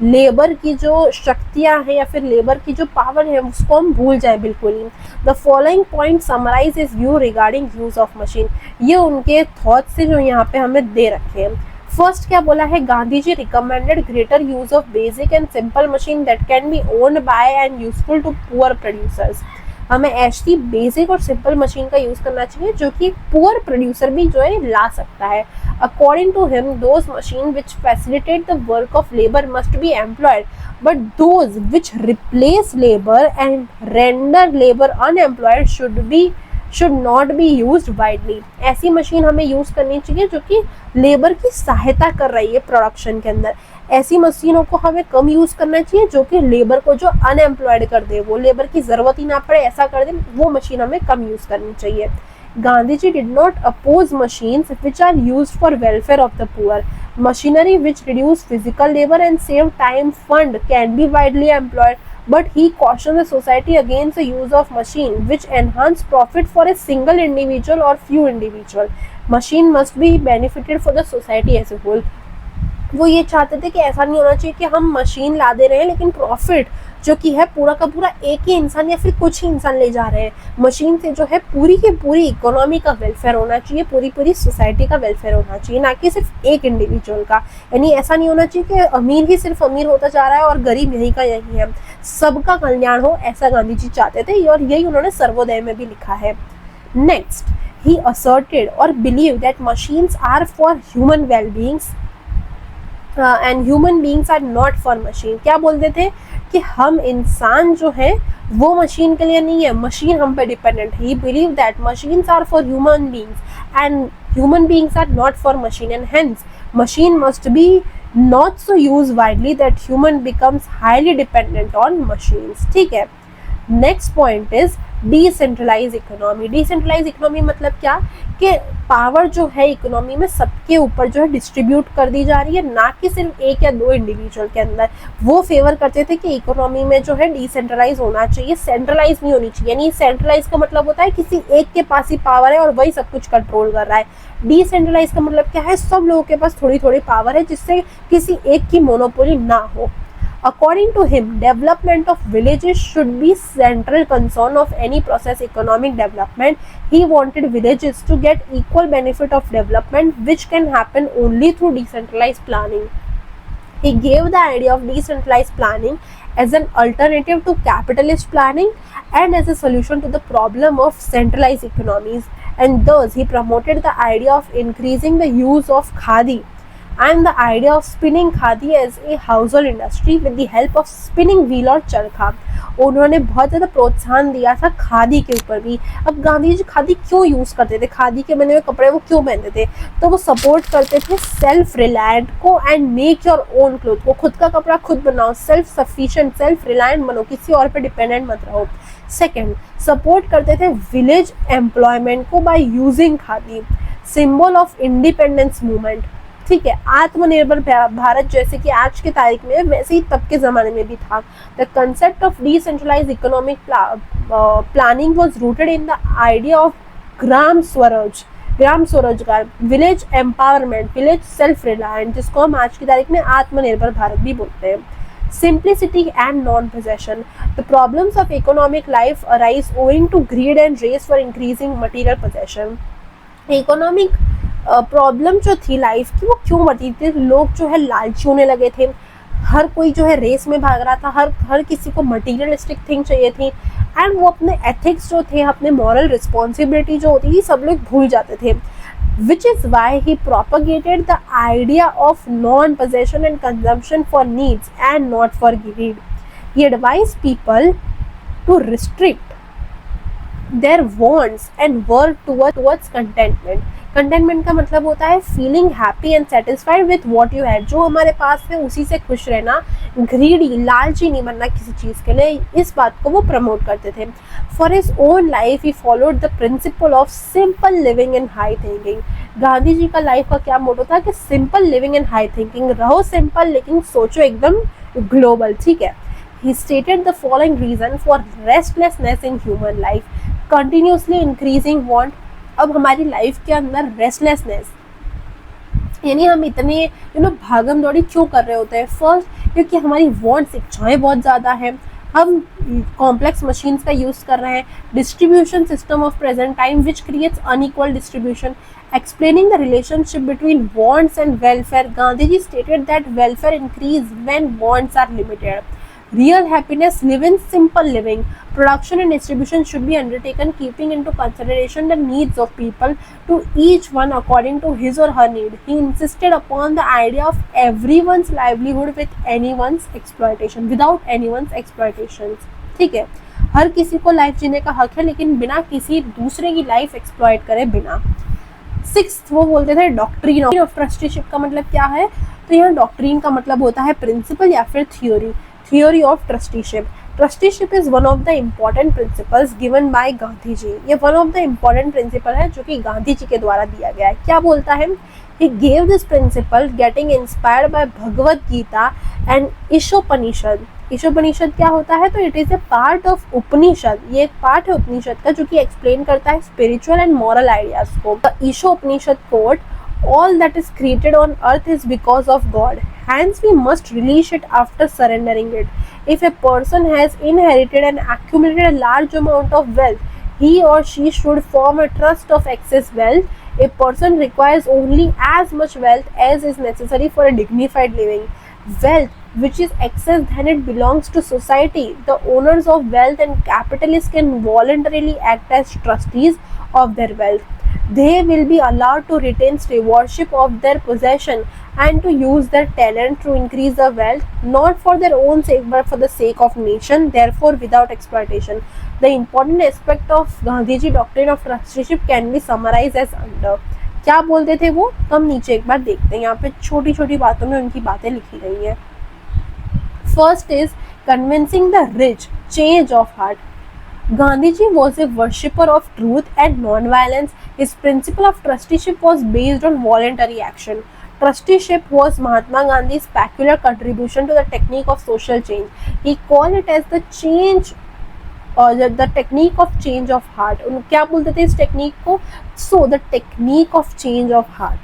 लेबर की जो शक्तियाँ हैं या फिर लेबर की जो पावर है उसको हम भूल जाएं बिल्कुल ही. The following point summarise his view regarding use of machine. ये उनके थॉट्स से जो यहाँ पे हमें दे रखे हैं. फर्स्ट क्या बोला है, Gandhi ji recommended greater use of basic and simple machine that can be owned by and useful to poor producers. हमें ऐसी बेसिक और सिंपल मशीन का यूज़ करना चाहिए जो कि पुअर प्रोड्यूसर भी जो है ला सकता है. According to him, those machine which facilitate the work of labour must be employed, but those which replace labour and render labour unemployed should not be used widely. ऐसी मशीन हमें यूज़ करनी चाहिए जो कि लेबर की सहायता कर रही है प्रोडक्शन के अंदर. ऐसी मशीनों को हमें कम यूज़ करना चाहिए जो कि लेबर को जो अनएम्प्लॉयड कर दे, वो लेबर की ज़रूरत ही ना पड़े ऐसा कर दे, वो मशीन हमें कम यूज़ करनी चाहिए. Gandhi ji did not oppose machines which are used for welfare of the poor. Machinery which reduce physical labour and save time fund can be widely employed, but he cautioned the society against the use of machine which enhance profit for a single individual or few individual. Machine must be benefited for the society as a whole. वो ये चाहते थे कि ऐसा नहीं होना चाहिए कि हम मशीन ला दे रहे हैं लेकिन प्रॉफिट जो कि है पूरा का पूरा एक ही इंसान या फिर कुछ ही इंसान ले जा रहे हैं. मशीन से जो है पूरी की पूरी इकोनॉमी का वेलफेयर होना चाहिए, पूरी पूरी सोसाइटी का वेलफेयर होना चाहिए, ना कि सिर्फ एक इंडिविजुअल का. यानी ऐसा नहीं होना चाहिए कि अमीर ही सिर्फ अमीर होता जा रहा है और गरीब यहीं का यही है. सबका कल्याण हो, ऐसा गांधी जी चाहते थे और यही उन्होंने सर्वोदय में भी लिखा है. नेक्स्ट, ही असर्टेड और believe that machines are for human wellbeings and human beings are not for machine. क्या बोलते थे कि हम इंसान जो है वो मशीन के लिए नहीं है, मशीन हम पे डिपेंडेंट है। He believe that machines are for human beings and human beings are not for machine, and hence machine must be not so used widely that human becomes highly dependent on machines। ठीक है। Next point is decentralize economy. Decentralize economy मतलब क्या कि पावर जो है इकोनॉमी में सबके ऊपर जो है डिस्ट्रीब्यूट कर दी जा रही है, ना कि सिर्फ एक या दो इंडिविजुअल के अंदर। वो फेवर करते थे कि इकोनॉमी में जो है डिसेंट्रलाइज होना चाहिए, सेंट्रलाइज नहीं होनी चाहिए। यानी सेंट्रलाइज का मतलब होता है किसी एक के पास ही पावर है और वही सब कुछ कंट्रोल कर रहा है। डिसेंट्रलाइज का मतलब क्या है, सब लोगों के पास थोड़ी थोड़ी पावर है जिससे किसी एक की मोनोपोली ना हो। According to him, development of villages should be central concern of any process economic development. He wanted villages to get equal benefit of development, which can happen only through decentralized planning. He gave the idea of decentralized planning as an alternative to capitalist planning and as a solution to the problem of centralized economies. And thus, he promoted the idea of increasing the use of khadi and the idea of spinning khadi as a household industry with the help of spinning wheel और चरखा। उन्होंने बहुत ज़्यादा प्रोत्साहन दिया था खादी के ऊपर भी। अब गांधी जी खादी क्यों यूज़ करते थे, खादी के बने हुए कपड़े वो क्यों पहनते थे, तो वो सपोर्ट करते थे सेल्फ रिलायंट को and make your own cloth. वो खुद का कपड़ा खुद बनाओ, सेल्फ सफिशिएंट सेल्फ रिलायंट बनो, किसी और पे डिपेंडेंट मत रहो। सेकेंड, सपोर्ट करते थे विलेज एम्प्लॉयमेंट को by using khadi, symbol of independence movement. ठीक है, आत्मनिर्भर भारत जैसे कि आज के तारीख में वैसे ही तब के ज़माने में भी था। The concept of decentralise economic planning was rooted in the idea of Gram Swarozgar, village empowerment, village self reliant, जिसको हम आज की तारीख में आत्मनिर्भर भारत भी बोलते हैं। Simplicity and non-possession. The problems of economic life arise owing to greed and race for increasing material possession. Economic problem जो थी लाइफ की वो क्यों बढ़ती थी, लोग जो है लालची होने लगे थे, हर कोई जो है रेस में भाग रहा था, हर किसी को मटीरियलिस्टिक थिंग चाहिए थी, एंड वो अपने एथिक्स जो थे, अपने मॉरल रिस्पॉन्सिबिलिटी जो होती थी, सब लोग भूल जाते थे। which is why he propagated the idea of non-possession and consumption for needs and not for greed. He advised people to restrict their wants and work towards contentment. Contentment का मतलब होता है feeling happy and satisfied with what you have, जो हमारे पास है उसी से खुश रहना, ग्रीडी लालची नहीं बनना किसी चीज़ के लिए। इस बात को वो प्रमोट करते थे। For his own life he followed the principle of simple living and high thinking. Gandhi ji का लाइफ का क्या मोटो था कि simple living and high thinking, रहो सिंपल लेकिन सोचो एकदम ग्लोबल। ठीक है। He stated the following reason for restlessness in human life: continuously increasing want. अब हमारी लाइफ के अंदर रेस्टलेसनेस, यानी हम इतने भागम दौड़ी क्यों कर रहे होते हैं। फर्स्ट, क्योंकि हमारी वांट्स, इच्छाएं बहुत ज़्यादा हैं, हम कॉम्प्लेक्स मशीन्स का यूज़ कर रहे हैं, distribution system of present time which creates unequal distribution, explaining the relationship between wants and welfare. Gandhi ji stated that welfare increase when wants are limited. Real happiness live in simple living. Production and distribution should be undertaken keeping into consideration the needs of people, to each one according to his or her need. He insisted upon the idea of everyone's livelihood with anyone's exploitation, without anyone's exploitations. ठीक है, हर किसी को लाइफ जीने का हक है लेकिन बिना किसी दूसरे की लाइफ एक्सप्लॉइट करे बिना। सिक्स्थ, वो बोलते थे डॉक्ट्रीन ऑफ ट्रस्टीशिप का मतलब क्या है, तो यहाँ डॉक्ट्रीन का मतलब होता है प्रिंसिपल या फिर theory. Theory of trusteeship. Trusteeship is one of the important principles given by Gandhi ji. ये one of the important principle है जो कि गांधी जी के द्वारा दिया गया है। क्या बोलता है? He gave this principle getting inspired by Bhagavad Gita and Ishopanishad. Ishopanishad क्या होता है? तो it is a part of Upanishad, ये एक पार्ट है उपनिषद का जो कि एक्सप्लेन करता है स्पिरिचुअल एंड मॉरल आइडियाज को। Ishopanishad quote, all that is created on earth is because of God, hence we must release it after surrendering it. If a person has inherited and accumulated a large amount of wealth, he or she should form a trust of excess wealth. A person requires only as much wealth as is necessary for a dignified living. Wealth which is excess, then it belongs to society. The owners of wealth and capitalists can voluntarily act as trustees of their wealth. they will be allowed to retain stewardship of their possession and to use their talent to increase the wealth, not for their own sake but for the sake of nation, therefore without exploitation. The important aspect of Gandhiji doctrine of trusteeship can be summarized as under. क्या बोलते थे वो, हम नीचे एक बार देखते हैं, यहाँ पे छोटी छोटी बातों में उनकी बातें लिखी गई हैं. First is convincing the rich, change of heart. Gandhiji was a worshipper of truth and non-violence. His principle of trusteeship was based on voluntary action. Trusteeship was Mahatma Gandhi's peculiar contribution to the technique of social change. He called it as the change और the technique of change of heart. क्या बोलते थे इस टेक्निक को? So the technique of change of heart,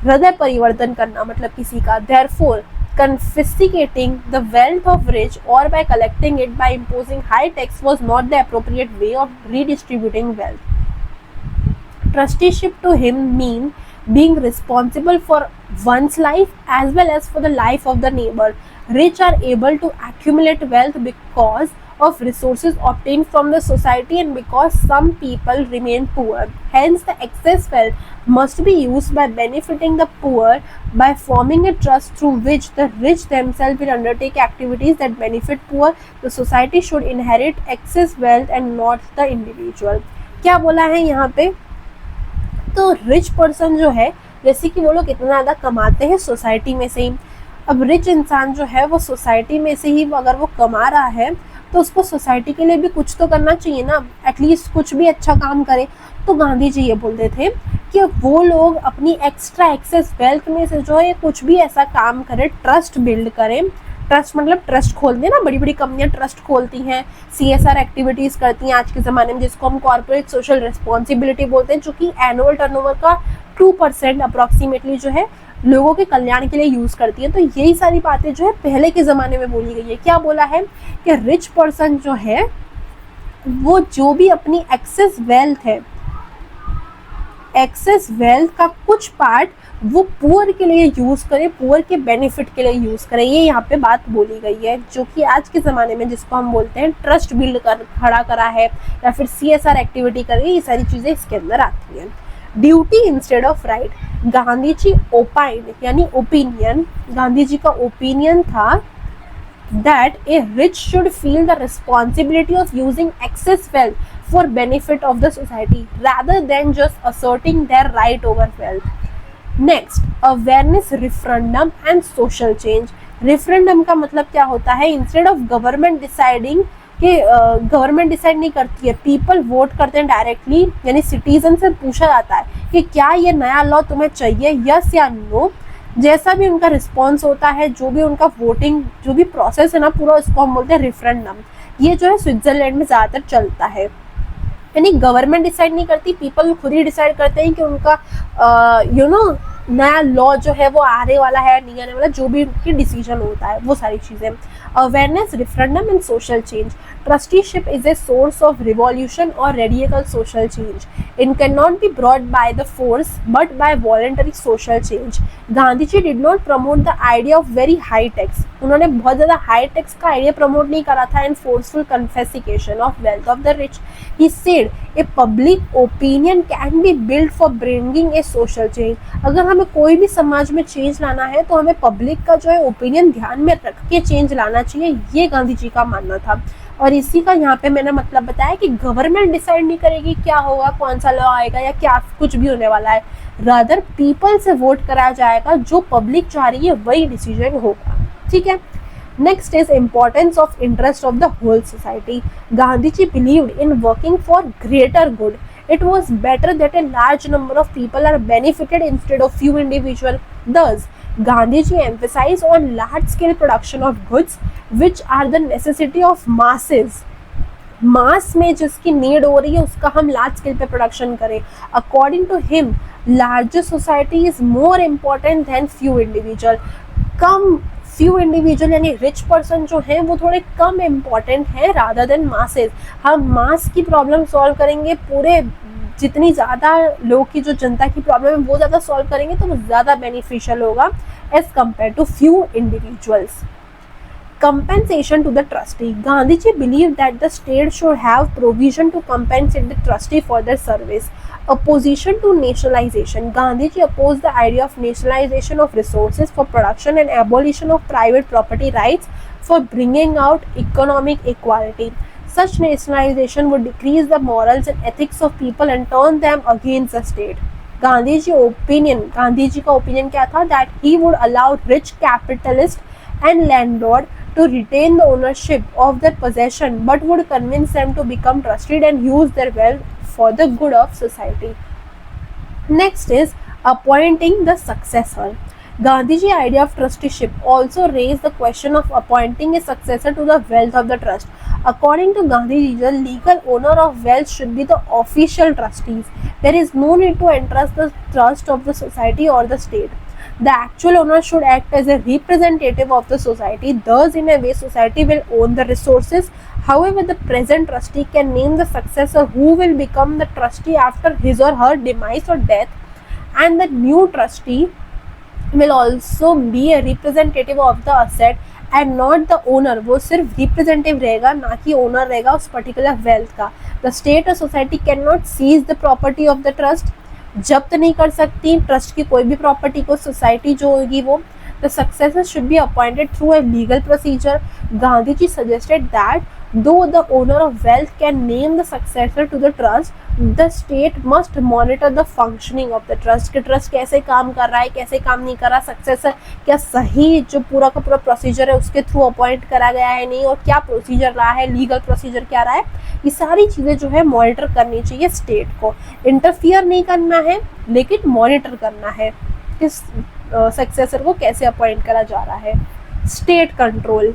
हृदय परिवर्तन करना मतलब किसी का. Therefore confiscating the wealth of rich or by collecting it by imposing high tax was not the appropriate way of redistributing wealth. Trusteeship to him mean being responsible for one's life as well as for the life of the neighbor. Rich are able to accumulate wealth because of resources obtained from the society and because some people remain poor. Hence, the excess wealth must be used by benefiting the poor by forming a trust through which the rich themselves will undertake activities that benefit poor. The society should inherit excess wealth and not the individual. क्या बोला है यहाँ पे? तो रिच पर्सन जो है, जैसे कि वो लोग इतना ज़्यादा कमाते हैं सोसाइटी में से ही. अब रिच इंसान जो है वो सोसाइटी में से ही अगर वो कमा रहा है तो उसको सोसाइटी के लिए भी कुछ तो करना चाहिए ना, एटलीस्ट कुछ भी अच्छा काम करे. तो गांधी जी ये बोलते थे कि वो लोग अपनी एक्स्ट्रा एक्सेस वेल्थ में से जो है कुछ भी ऐसा काम करें, ट्रस्ट बिल्ड करें. ट्रस्ट मतलब ट्रस्ट खोलते हैं ना, बड़ी बड़ी कंपनियां ट्रस्ट खोलती हैं, CSR एक्टिविटीज़ करती हैं आज के ज़माने में, जिसको हम कॉर्पोरेट सोशल रिस्पॉन्सिबिलिटी बोलते हैं, जो कि एनुअल टर्नओवर का 2% अप्रॉक्सीमेटली जो है लोगों के कल्याण के लिए यूज़ करती है. तो यही सारी बातें जो है पहले के ज़माने में बोली गई है. क्या बोला है कि रिच पर्सन जो है वो जो भी अपनी एक्सेस वेल्थ है, एक्सेस वेल्थ का कुछ पार्ट वो पुअर के लिए यूज़ करें, पुअर के बेनिफिट के लिए यूज़ करें. ये यहाँ पे बात बोली गई है, जो कि आज के ज़माने में जिसको हम बोलते हैं ट्रस्ट बिल्ड कर खड़ा करा है या फिर CSR एक्टिविटी करें, ये सारी चीज़ें इसके अंदर आती हैं. Duty instead of right. Gandhi ji opine यानी ओपिनियन, गांधी जी का ओपिनियन था that a rich should feel the responsibility of using excess wealth for benefit of the society rather than just asserting their right over wealth. Next, awareness referendum and social change. referendum का मतलब क्या होता है? instead of government deciding कि गवर्नमेंट डिसाइड नहीं करती है, पीपल वोट करते हैं डायरेक्टली, यानी सिटीजन से पूछा जाता है कि क्या ये नया लॉ तुम्हें चाहिए, यस या नो. जैसा भी उनका रिस्पॉन्स होता है, जो भी उनका वोटिंग जो भी प्रोसेस है ना पूरा, उसको हम बोलते हैं रेफरेंडम. ये जो है स्विट्जरलैंड में ज़्यादातर चलता है, यानी गवर्नमेंट डिसाइड नहीं करती, पीपल खुद ही डिसाइड करते हैं कि उनका नया लॉ जो है वो आने वाला है नहीं आने वाला, जो भी उनकी डिसीजन होता है वो सारी चीज़ें. Awareness, referendum and social change. Trusteeship is a source of revolution or radical social change. It cannot be brought by the force but by voluntary social change. Gandhiji did not promote the idea of very high tax. उन्होंने बहुत ज़्यादा हाई टैक्स का आइडिया प्रमोट नहीं करा था and forceful confiscation of wealth of the rich. He said a public opinion can be built for bringing a social change. अगर हमें कोई भी समाज में चेंज लाना है तो हमें पब्लिक का जो है ओपिनियन ध्यान में रख के चेंज लाना चाहिए, ये गांधी जी का मानना था. और इसी का यहाँ पे मैंने मतलब बताया कि गवर्नमेंट डिसाइड नहीं करेगी क्या होगा, कौन सा लॉ आएगा या क्या कुछ भी होने वाला है, रादर पीपल से वोट कराया जाएगा, जो पब्लिक चाह रही है वही डिसीजन होगा. ठीक है. Next is importance of interest of the whole society. Gandhi ji believed in working for greater good. It was better that a large number of people are benefited instead of few individuals. Thus, Gandhiji emphasized on large-scale production of goods, which are the necessity of masses. Mass में जिसकी नीड हो रही है उसका हम लार्ज स्केल पे प्रोडक्शन करें. According to him, larger society is more important than few individual. Few individual यानी रिच पर्सन जो हैं वो थोड़े कम इम्पॉर्टेंट हैं रादर देन मासेस. हम मास की प्रॉब्लम सॉल्व करेंगे, पूरे जितनी ज़्यादा लोगों की जो जनता की प्रॉब्लम है वो ज़्यादा सॉल्व करेंगे तो वो ज़्यादा बेनिफिशियल होगा as compare to few individuals. Compensation to the trustee. Gandhiji believed that the state should have provision to compensate the trustee for their service. Opposition to nationalization. Gandhiji opposed the idea of nationalization of resources for production and abolition of private property rights for bringing out economic equality. Such nationalization would decrease the morals and ethics of people and turn them against the state. Gandhi का ओपिनियन क्या था? That he would allow rich capitalists and landlord to retain the ownership of their possession, but would convince them to become trusted and use their wealth for the good of society. Next is appointing the successor. Gandhiji's idea of trusteeship also raised the question of appointing a successor to the wealth of the trust. According to Gandhiji, the legal owner of wealth should be the official trustees. There is no need to entrust the trust of the society or the state. The actual owner should act as a representative of the society. Thus, in a way, society will own the resources. However, the present trustee can name the successor who will become the trustee after his or her demise or death, and the new trustee will also be a representative of the asset and not the owner. वो सिर्फ representative रहेगा, ना कि owner रहेगा उस particular wealth का. The state or society cannot seize the property of the trust. जब्त नहीं कर सकती ट्रस्ट की कोई भी प्रॉपर्टी को सोसाइटी जो होगी वो. The successor should be appointed through a legal procedure. Gandhiji suggested that though the owner of wealth can name the successor to the trust, the state must monitor the functioning of the trust. कि ट्रस्ट कैसे काम कर रहा है, कैसे काम नहीं कर रहा, सक्सेसर क्या सही जो पूरा का पूरा प्रोसीजर है उसके थ्रू अपॉइंट करा गया है नहीं, और क्या प्रोसीजर रहा है, लीगल प्रोसीजर क्या रहा है, ये सारी चीज़ें जो है मॉनिटर करनी चाहिए स्टेट को. इंटरफियर नहीं करना है लेकिन मॉनिटर करना है किस सक्सेसर को कैसे अपॉइंट करा जा रहा है. State control.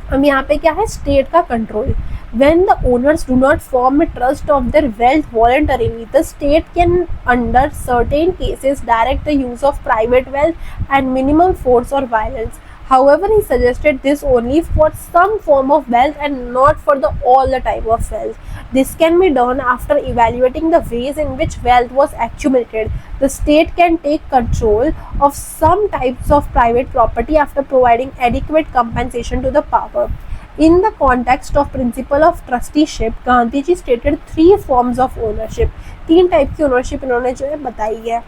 हम यहाँ पे क्या है, स्टेट का control. When the owners do not form a trust of their wealth voluntarily, the state can, under certain cases, direct the use of private wealth and minimum force or violence. However, he suggested this only for some form of wealth and not for all the type of wealth. This can be done after evaluating the ways in which wealth was accumulated. The state can take control of some types of private property after providing adequate compensation to the power. In the context of principle of trusteeship, Gandhiji stated 3 forms of ownership. 3 type की ओनरशिप इन्होंने जो है बताई है.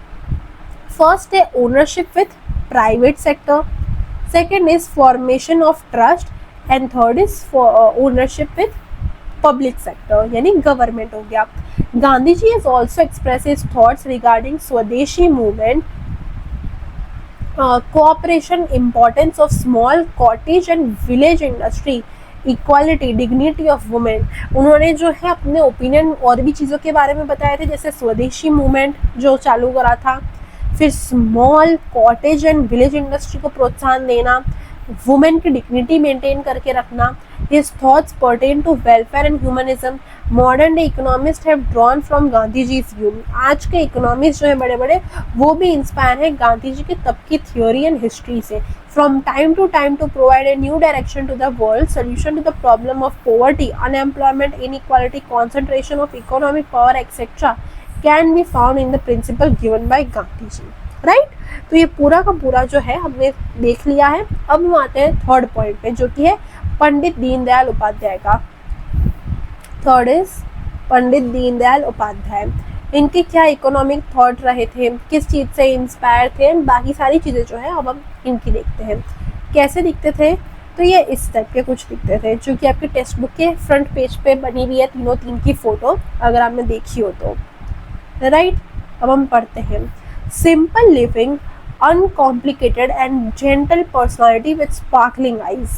फर्स्ट है ownership with private sector, second is formation of trust, and third is ownership with public sector यानी गवर्नमेंट हो गया. Gandhiji has also express his thoughts regarding swadeshi movement, cooperation, importance of small cottage and village industry, equality, dignity of women. उन्होंने जो है अपने ओपिनियन और भी चीज़ों के बारे में बताए थे, जैसे स्वदेशी मूवमेंट जो चालू करा था, फिर small cottage and village industry को प्रोत्साहन देना, वुमेन की डिग्निटी मेंटेन करके रखना. His thoughts pertain to welfare and humanism. Modern day economists have drawn from Gandhiji's view. आज के इकोनॉमिस्ट जो है बड़े बड़े वो भी इंस्पायर हैं गांधीजी की तब की थ्योरी एंड हिस्ट्री से. From time to time to provide a new direction to the world, solution to the problem of poverty, unemployment, inequality, concentration of economic power, etc. can be found in the principle given by Gandhiji. Right. तो ये पूरा का पूरा जो है हमने देख लिया है. अब हम आते हैं थर्ड पॉइंट पे जो कि है पंडित दीनदयाल उपाध्याय का. Third is Pandit Deendayal Upadhyay. इनके क्या इकोनॉमिक थॉट रहे थे, किस चीज़ से इंस्पायर थे, बाकी सारी चीज़ें जो है अब हम इनकी देखते हैं. कैसे दिखते थे, तो ये इस टाइप के कुछ दिखते थे जो कि आपके टेक्स्ट बुक के फ्रंट पेज पे बनी हुई है, तीनों तीन की फ़ोटो अगर आपने देखी हो तो. राइट. अब हम पढ़ते हैं. Simple living, uncomplicated and gentle personality with sparkling eyes.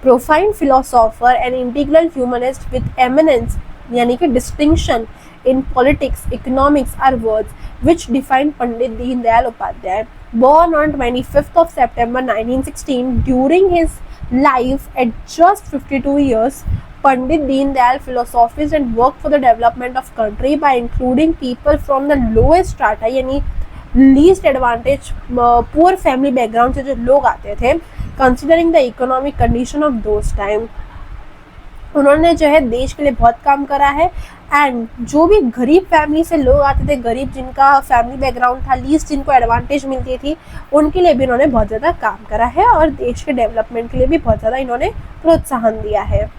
Profound philosopher and integral humanist with eminence, यानी कि distinction in politics, economics are words which define Pandit Deendayal Upadhyay. Born on 25th of September 1916, during his life at just 52 years, Pandit Deendayal philosophized and worked for the development of country by including people from the lowest strata, यानी least advantage poor family background से जो लोग आते थे, considering the economic condition of those time. उन्होंने जो है देश के लिए बहुत काम करा है। एंड जो भी गरीब फैमिली से लोग आते थे, गरीब जिनका फैमिली बैकग्राउंड था, लीस्ट जिनको एडवांटेज मिलती थी, उनके लिए भी इन्होंने बहुत ज़्यादा काम करा है और देश के डेवलपमेंट के लिए भी बहुत ज़्यादा इन्होंने प्रोत्साहन दिया है।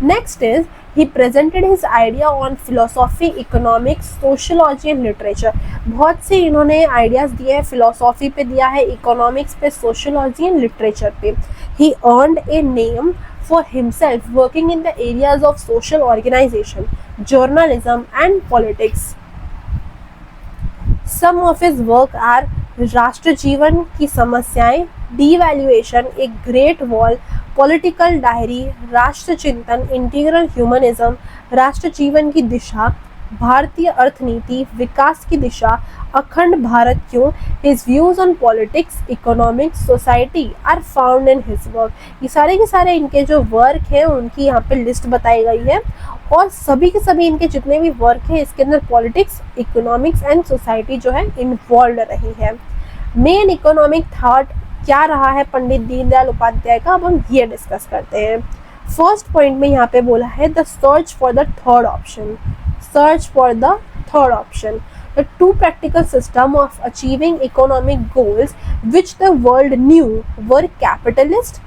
Next is he presented his idea on philosophy, economics, sociology and literature। बहुत से इन्होंने आइडियाज़ दिए हैं, फिलोसॉफी पे दिया है, इकोनॉमिक्स पे, सोशोलॉजी एंड लिटरेचर पे। He earned a name for himself working in the areas of social organization, journalism and politics। Some of his work are राष्ट्र जीवन की समस्याएं, devaluation, a great wall, political diary, राष्ट्र चिंतन, इंटीग्रल ह्यूमनिज्म, राष्ट्र जीवन की दिशा, भारतीय अर्थनीति, विकास की दिशा, Akhand Bharat Kyon, his views on politics, economics, society are found in his work. ये सारे के सारे इनके जो वर्क हैं उनकी यहाँ पे लिस्ट बताई गई है और सभी के सभी इनके जितने भी वर्क हैं इसके अंदर पॉलिटिक्स, इकोनॉमिक्स एंड सोसाइटी जो है इन्वॉल्व रही है। मेन इकोनॉमिक थॉट क्या रहा है पंडित दीनदयाल उपाध्याय का, अब हम ये डिस्कस करते हैं। फर्स्ट पॉइंट में यहाँ पे बोला है the search for the third option, search for the third option, the two practical system of achieving economic goals which the world knew were capitalist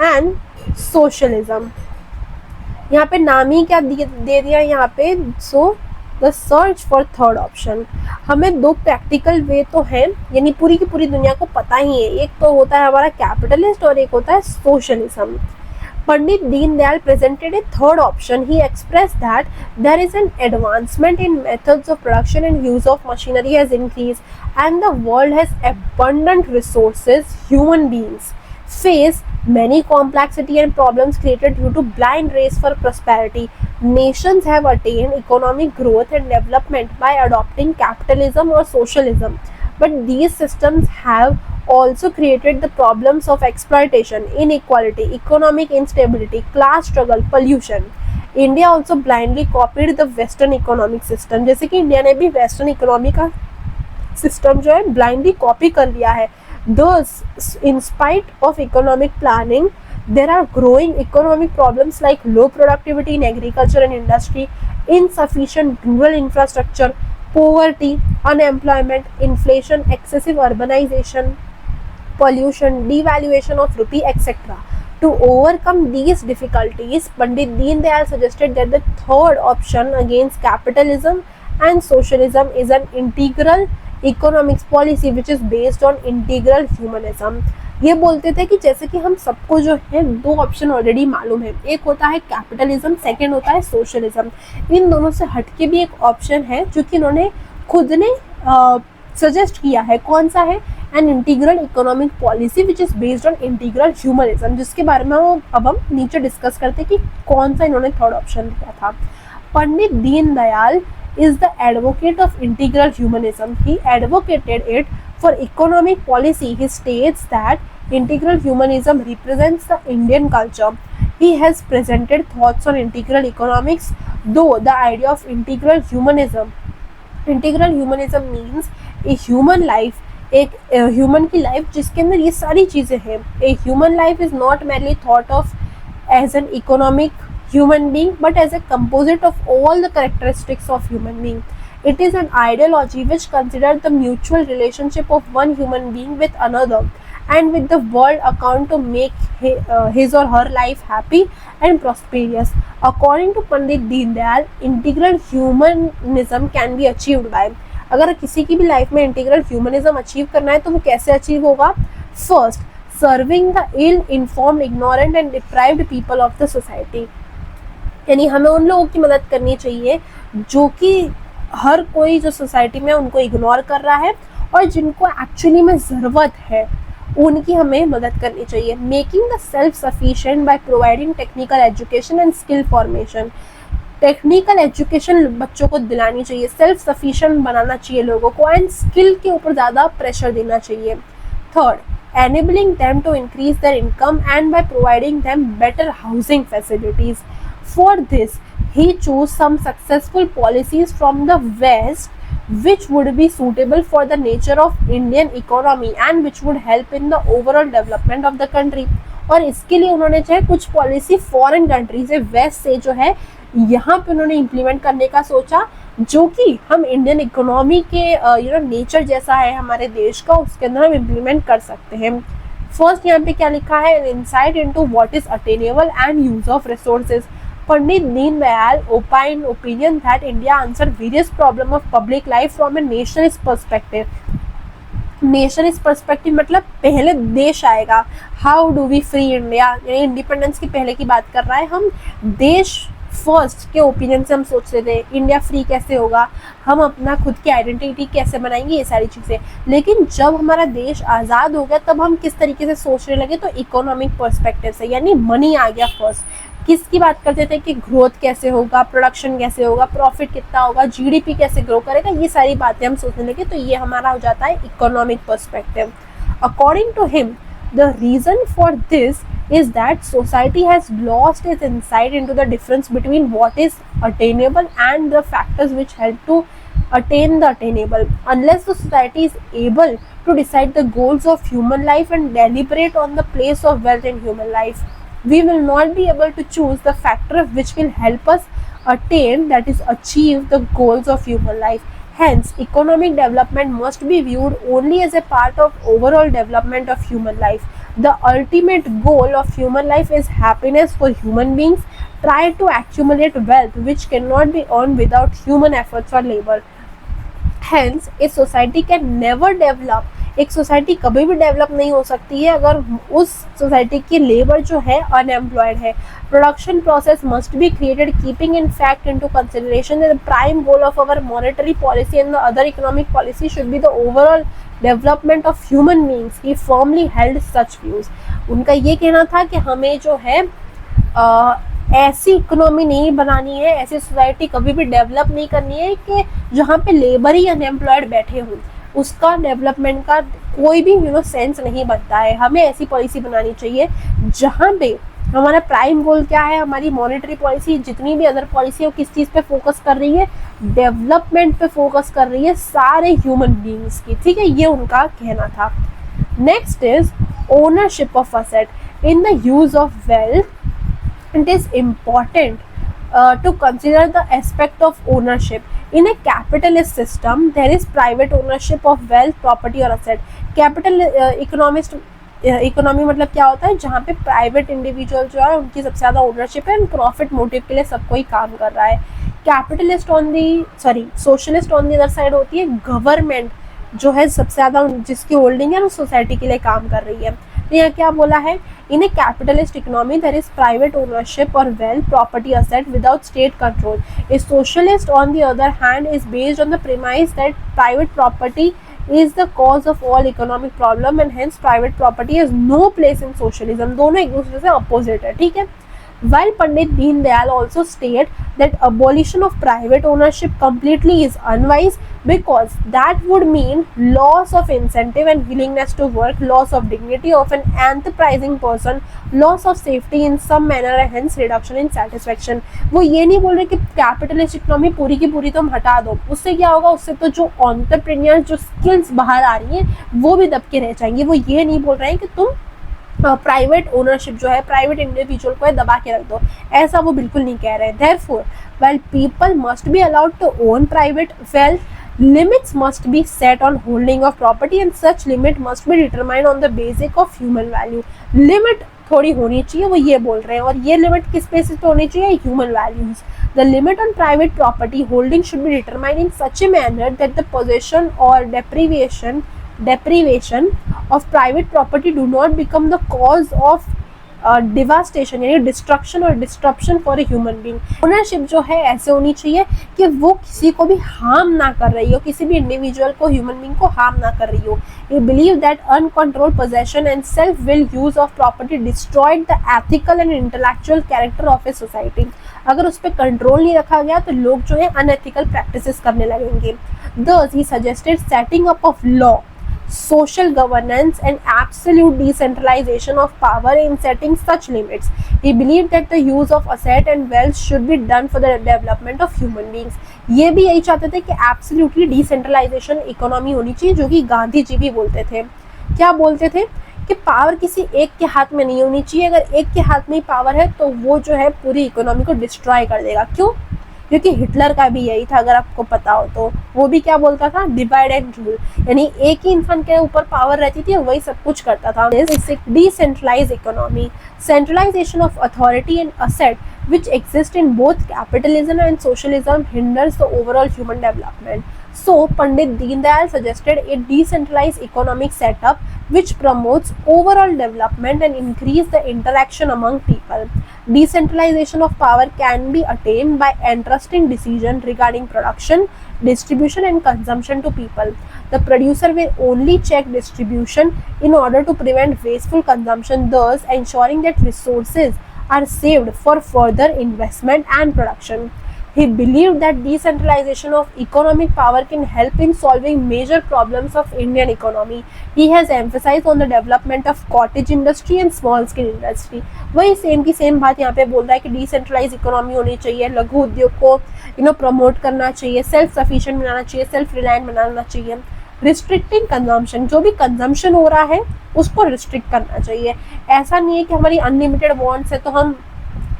and socialism। यहाँ पे नाम ही क्या दे दिया यहाँ पे, so the search for third option. हमें दो प्रैक्टिकल वे तो हैं, यानी पूरी की पूरी दुनिया को पता ही है, एक तो होता है हमारा कैपिटलिस्ट और एक होता है socialism. Pandit Dindayal presented a third option. He expressed that there is an advancement in methods of production and use of machinery has increased and the world has abundant resources. Human beings face many complexity and problems created due to blind race for prosperity. Nations have attained economic growth and development by adopting capitalism or socialism, but these systems have also created the problems of exploitation, inequality, economic instability, class struggle, pollution. India also blindly copied the western economic system। जैसे कि इंडिया ने भी वेस्टर्न इकोनॉमी का सिस्टम जो है ब्लाइंडली कॉपी कर लिया है। Thus, in spite of economic planning, there are growing economic problems like low productivity in agriculture and industry, insufficient rural infrastructure, poverty, unemployment, inflation, excessive urbanization, pollution, devaluation of rupee, etc. To overcome these difficulties, Pandit Dindayal suggested that the third option against capitalism and socialism is an integral economics policy which is based on integral humanism। ये बोलते थे कि जैसे कि हम सबको जो है दो ऑप्शन ऑलरेडी मालूम है, एक होता है कैपिटलिज्म, सेकेंड होता है सोशलिज्म। इन दोनों से हटके भी एक ऑप्शन है जो कि इन्होंने खुद ने सजेस्ट किया है। कौन सा है? An integral economic policy which is based on integral humanism, जिसके बारे में अब हम नीचे डिस्कस करते हैं कि कौन सा इन्होंने थर्ड ऑप्शन दिया था। Pandit Deendayal is the advocate of integral humanism. He advocated it for economic policy. He states that integral humanism represents the Indian culture. He has presented thoughts on integral economics, though the idea of integral humanism means a human life, एक ह्यूमन की लाइफ जिसके अंदर ये सारी चीज़ें हैं। A human life is not merely thought of as an economic human being but as a composite of all the characteristics of human being. It is an ideology which considers the mutual relationship of one human being with another and with the world account to make his or her life happy and prosperous. According to Pandit Dindayal, integral humanism can be achieved by, अगर किसी की भी लाइफ में इंटीग्रल ह्यूमनिज्म अचीव करना है तो वो कैसे अचीव होगा? First, serving the ill informed, ignorant and deprived people of the society, यानी हमें उन लोगों की मदद करनी चाहिए जो कि हर कोई जो सोसाइटी में उनको इग्नोर कर रहा है और जिनको एक्चुअली में ज़रूरत है उनकी हमें मदद करनी चाहिए। Making the self sufficient by providing technical education and skill formation, technical education बच्चों को दिलानी चाहिए, सेल्फ सफिशिएंट बनाना चाहिए लोगों को एंड स्किल के ऊपर ज़्यादा प्रेशर देना चाहिए। Third, enabling them to increase their income and by providing them better housing facilities. For this, he chose some successful policies from the West which would be suitable for the nature of Indian economy and which would help in the overall development of the country. और इसके लिए उन्होंने जो है कुछ पॉलिसी फॉरेन कंट्री से, वेस्ट से जो है यहाँ पे उन्होंने इम्प्लीमेंट करने का सोचा, जो कि हम इंडियन इकोनॉमी के नेचर जैसा है हमारे देश का, उसके अंदर हम इम्प्लीमेंट कर सकते हैं। फर्स्ट यहाँ पे क्या लिखा है, an insight into what is attainable and use of resources. Pandit Deendayal opine opinion that India answer various problem of public life from a nationalist perspective. Nationalist perspective मतलब पहले देश आएगा, how do we free India, यानी इंडिपेंडेंस के पहले की बात कर रहा है। हम देश फर्स्ट के ओपिनियन से हम सोच रहे थे इंडिया फ्री कैसे होगा, हम अपना खुद की आइडेंटिटी कैसे बनाएंगे, ये सारी चीज़ें। लेकिन जब हमारा देश आज़ाद हो गया तब हम किस तरीके से सोचने लगे, तो इकोनॉमिक पर्सपेक्टिव से, यानी मनी आ गया फर्स्ट। किसकी बात करते थे कि ग्रोथ कैसे होगा, प्रोडक्शन कैसे होगा, प्रॉफिट कितना होगा, जीडीपी कैसे ग्रो करेगा, ये सारी बातें हम सोचने लगे। तो ये हमारा हो जाता है economic perspective. According to him the reason for this is that society has lost its insight into the difference between what is attainable and the factors which help to attain the attainable. Unless the society is able to decide the goals of human life and deliberate on the place of wealth in human life, we will not be able to choose the factor which will help us attain, that is achieve the goals of human life. Hence, economic development must be viewed only as a part of overall development of human life. The ultimate goal of human life is happiness for human beings. Try to accumulate wealth which cannot be earned without human efforts or labor. Hence, a society can never develop. एक सोसाइटी कभी भी डेवलप नहीं हो सकती है अगर उस सोसाइटी की लेबर जो है अनएम्प्लॉयड है। Production process must be created keeping in fact into consideration the prime goal of our monetary policy and the other economic policy should be the overall development of human beings. He firmly held such views. उनका ये कहना था कि हमें जो है ऐसी इकोनॉमी नहीं बनानी है, ऐसी सोसाइटी कभी भी डेवलप नहीं करनी है कि जहाँ पे लेबर ही अनएम्प्लॉयड बैठे हों, उसका डेवलपमेंट का कोई भी सेंस नहीं बनता है। हमें ऐसी पॉलिसी बनानी चाहिए जहाँ पे हमारा प्राइम गोल क्या है, हमारी मॉनेटरी पॉलिसी, जितनी भी अदर पॉलिसी है वो किस चीज़ पे फोकस कर रही है, डेवलपमेंट पे फोकस कर रही है सारे ह्यूमन बीइंग्स की। ठीक है, ये उनका कहना था। Next is ownership of asset in the use of wealth. It is important to consider the aspect of ownership. In a capitalist system, there is private ownership of wealth, property or asset. Capital economy मतलब क्या होता है, जहाँ पे प्राइवेट इंडिविजुअल जो है उनकी सबसे ज़्यादा ओनरशिप है एंड प्रॉफिट मोटिव के लिए सब कोई काम कर रहा है। Capitalist socialist on the other side होती है गवर्नमेंट, जो है सबसे ज़्यादा जिसकी होल्डिंग है वो सोसाइटी के लिए काम कर रही है। तो यहाँ क्या बोला है, in a capitalist economy there is private ownership और wealth, property, asset without state control. A socialist on the other hand is based on the premise that private property is the cause of all economic problem and hence private property has no place in socialism. दोनों एक दूसरे से अपोजिट है। ठीक है, while Pandit Deen Dayal also state that abolition of private ownership completely is unwise because that would mean loss of incentive and willingness to work, loss of dignity of an enterprising person, loss of safety in some manner and hence reduction in satisfaction. वो ये नहीं बोल रहे कि कैपिटलिस्ट इकोनॉमी पूरी की पूरी तुम हटा दो, उससे क्या होगा, उससे तो जो एंटरप्रेन्योर जो स्किल्स बाहर आ रही हैं वो भी दब के रह जाएंगे। वो ये नहीं बोल रहे हैं कि तुम प्राइवेट ओनरशिप जो है प्राइवेट इंडिविजुअल को दबा के रख दो, ऐसा वो बिल्कुल नहीं कह रहे हैं। Therefore, while people must be allowed to own private wealth, limits must be set on holding of property and such limit must be determined on the basis of human value. Limit थोड़ी होनी चाहिए, वो ये बोल रहे हैं, और ये लिमिट किस बेसिस पे होनी चाहिए, human values. The limit on private property holding should be determined in such a manner that the possession or deprivation of private property do not become the cause of devastation यानी डिस्ट्रक्शन और disruption for a human being. Ownership जो है ऐसे होनी चाहिए कि वो किसी को भी हार्म ना कर रही हो, किसी भी इंडिविजुअल को, ह्यूमन बीइंग को हार्म ना कर रही हो। ये believe that uncontrolled possession and self will use of property destroyed the ethical and intellectual character of a society. अगर उस पर कंट्रोल नहीं रखा गया तो लोग जो है अनएथिकल प्रैक्टिसेस करने लगेंगे। Thus, he suggested setting up of law, social governance and absolute decentralization of power in setting such limits. He believed that the use of asset and wealth should be done for the development of human beings. ये भी यही चाहते थे कि absolutely decentralization इकोनॉमी होनी चाहिए, जो कि गांधी जी भी बोलते थे। क्या बोलते थे कि पावर किसी एक के हाथ में नहीं होनी चाहिए। अगर एक के हाथ में ही पावर है तो वो जो है पूरी इकोनॉमी को डिस्ट्रॉय कर देगा। क्यों? क्योंकि हिटलर का भी यही था, अगर आपको पता हो तो। वो भी क्या बोलता था? डिवाइड एंड रूल, यानी एक ही इंसान के ऊपर पावर रहती थी और वही सब कुछ करता था। Decentralize economy, centralization of authority and asset which exist in both capitalism and socialism hinders the overall human development. So, Pandit Deen Dayal suggested a decentralized economic setup which promotes overall development and increase the interaction among people. Decentralization of power can be attained by entrusting decision regarding production, distribution and consumption to people. The producer will only check distribution in order to prevent wasteful consumption, thus ensuring that resources are saved for further investment and production. He believed that decentralization of economic power can help in solving major problems of Indian economy. He has emphasized on the development of cottage industry and small scale industry. वही सेम की सेम बात यहाँ पे बोल रहा है कि डिसेंट्रलाइज इकोनॉमी होनी चाहिए, लघु उद्योग को प्रमोट करना चाहिए, सेल्फ सफिशिएंट बनाना चाहिए, सेल्फ रिलायंट बनाना चाहिए। रिस्ट्रिक्टिंग कंजम्पशन, जो भी कंजम्पशन हो रहा है उसको रिस्ट्रिक्ट करना चाहिए। ऐसा नहीं है कि हमारी अनलिमिटेड वांट्स है तो हम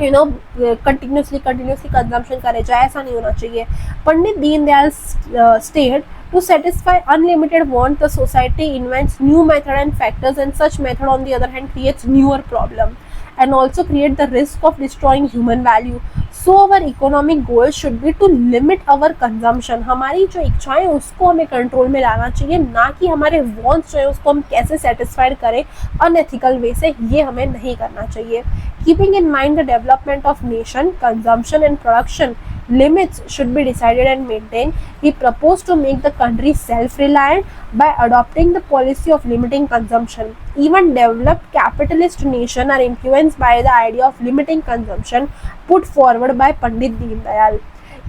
कंटिन्यूसली कंजम्पशन करे जाए, ऐसा नहीं होना चाहिए। Pandit Deendayal state to satisfy unlimited want, the society invents new method and factors, and such method on the other hand creates newer problem and also create the risk of destroying human value. So our economic goal should be to limit our consumption. हमारी जो इच्छाएं उसको हमें कंट्रोल में लाना चाहिए, ना कि हमारे wants जो है उसको हम कैसे सेटिस्फाइड करें अनएथिकल वे से, ये हमें नहीं करना चाहिए। Keeping in mind the development of nation, consumption and production, limits should be decided and maintained. He proposed to make the country self-reliant by adopting the policy of limiting consumption. Even developed capitalist nations are influenced by the idea of limiting consumption put forward by Pandit Deen Dayal.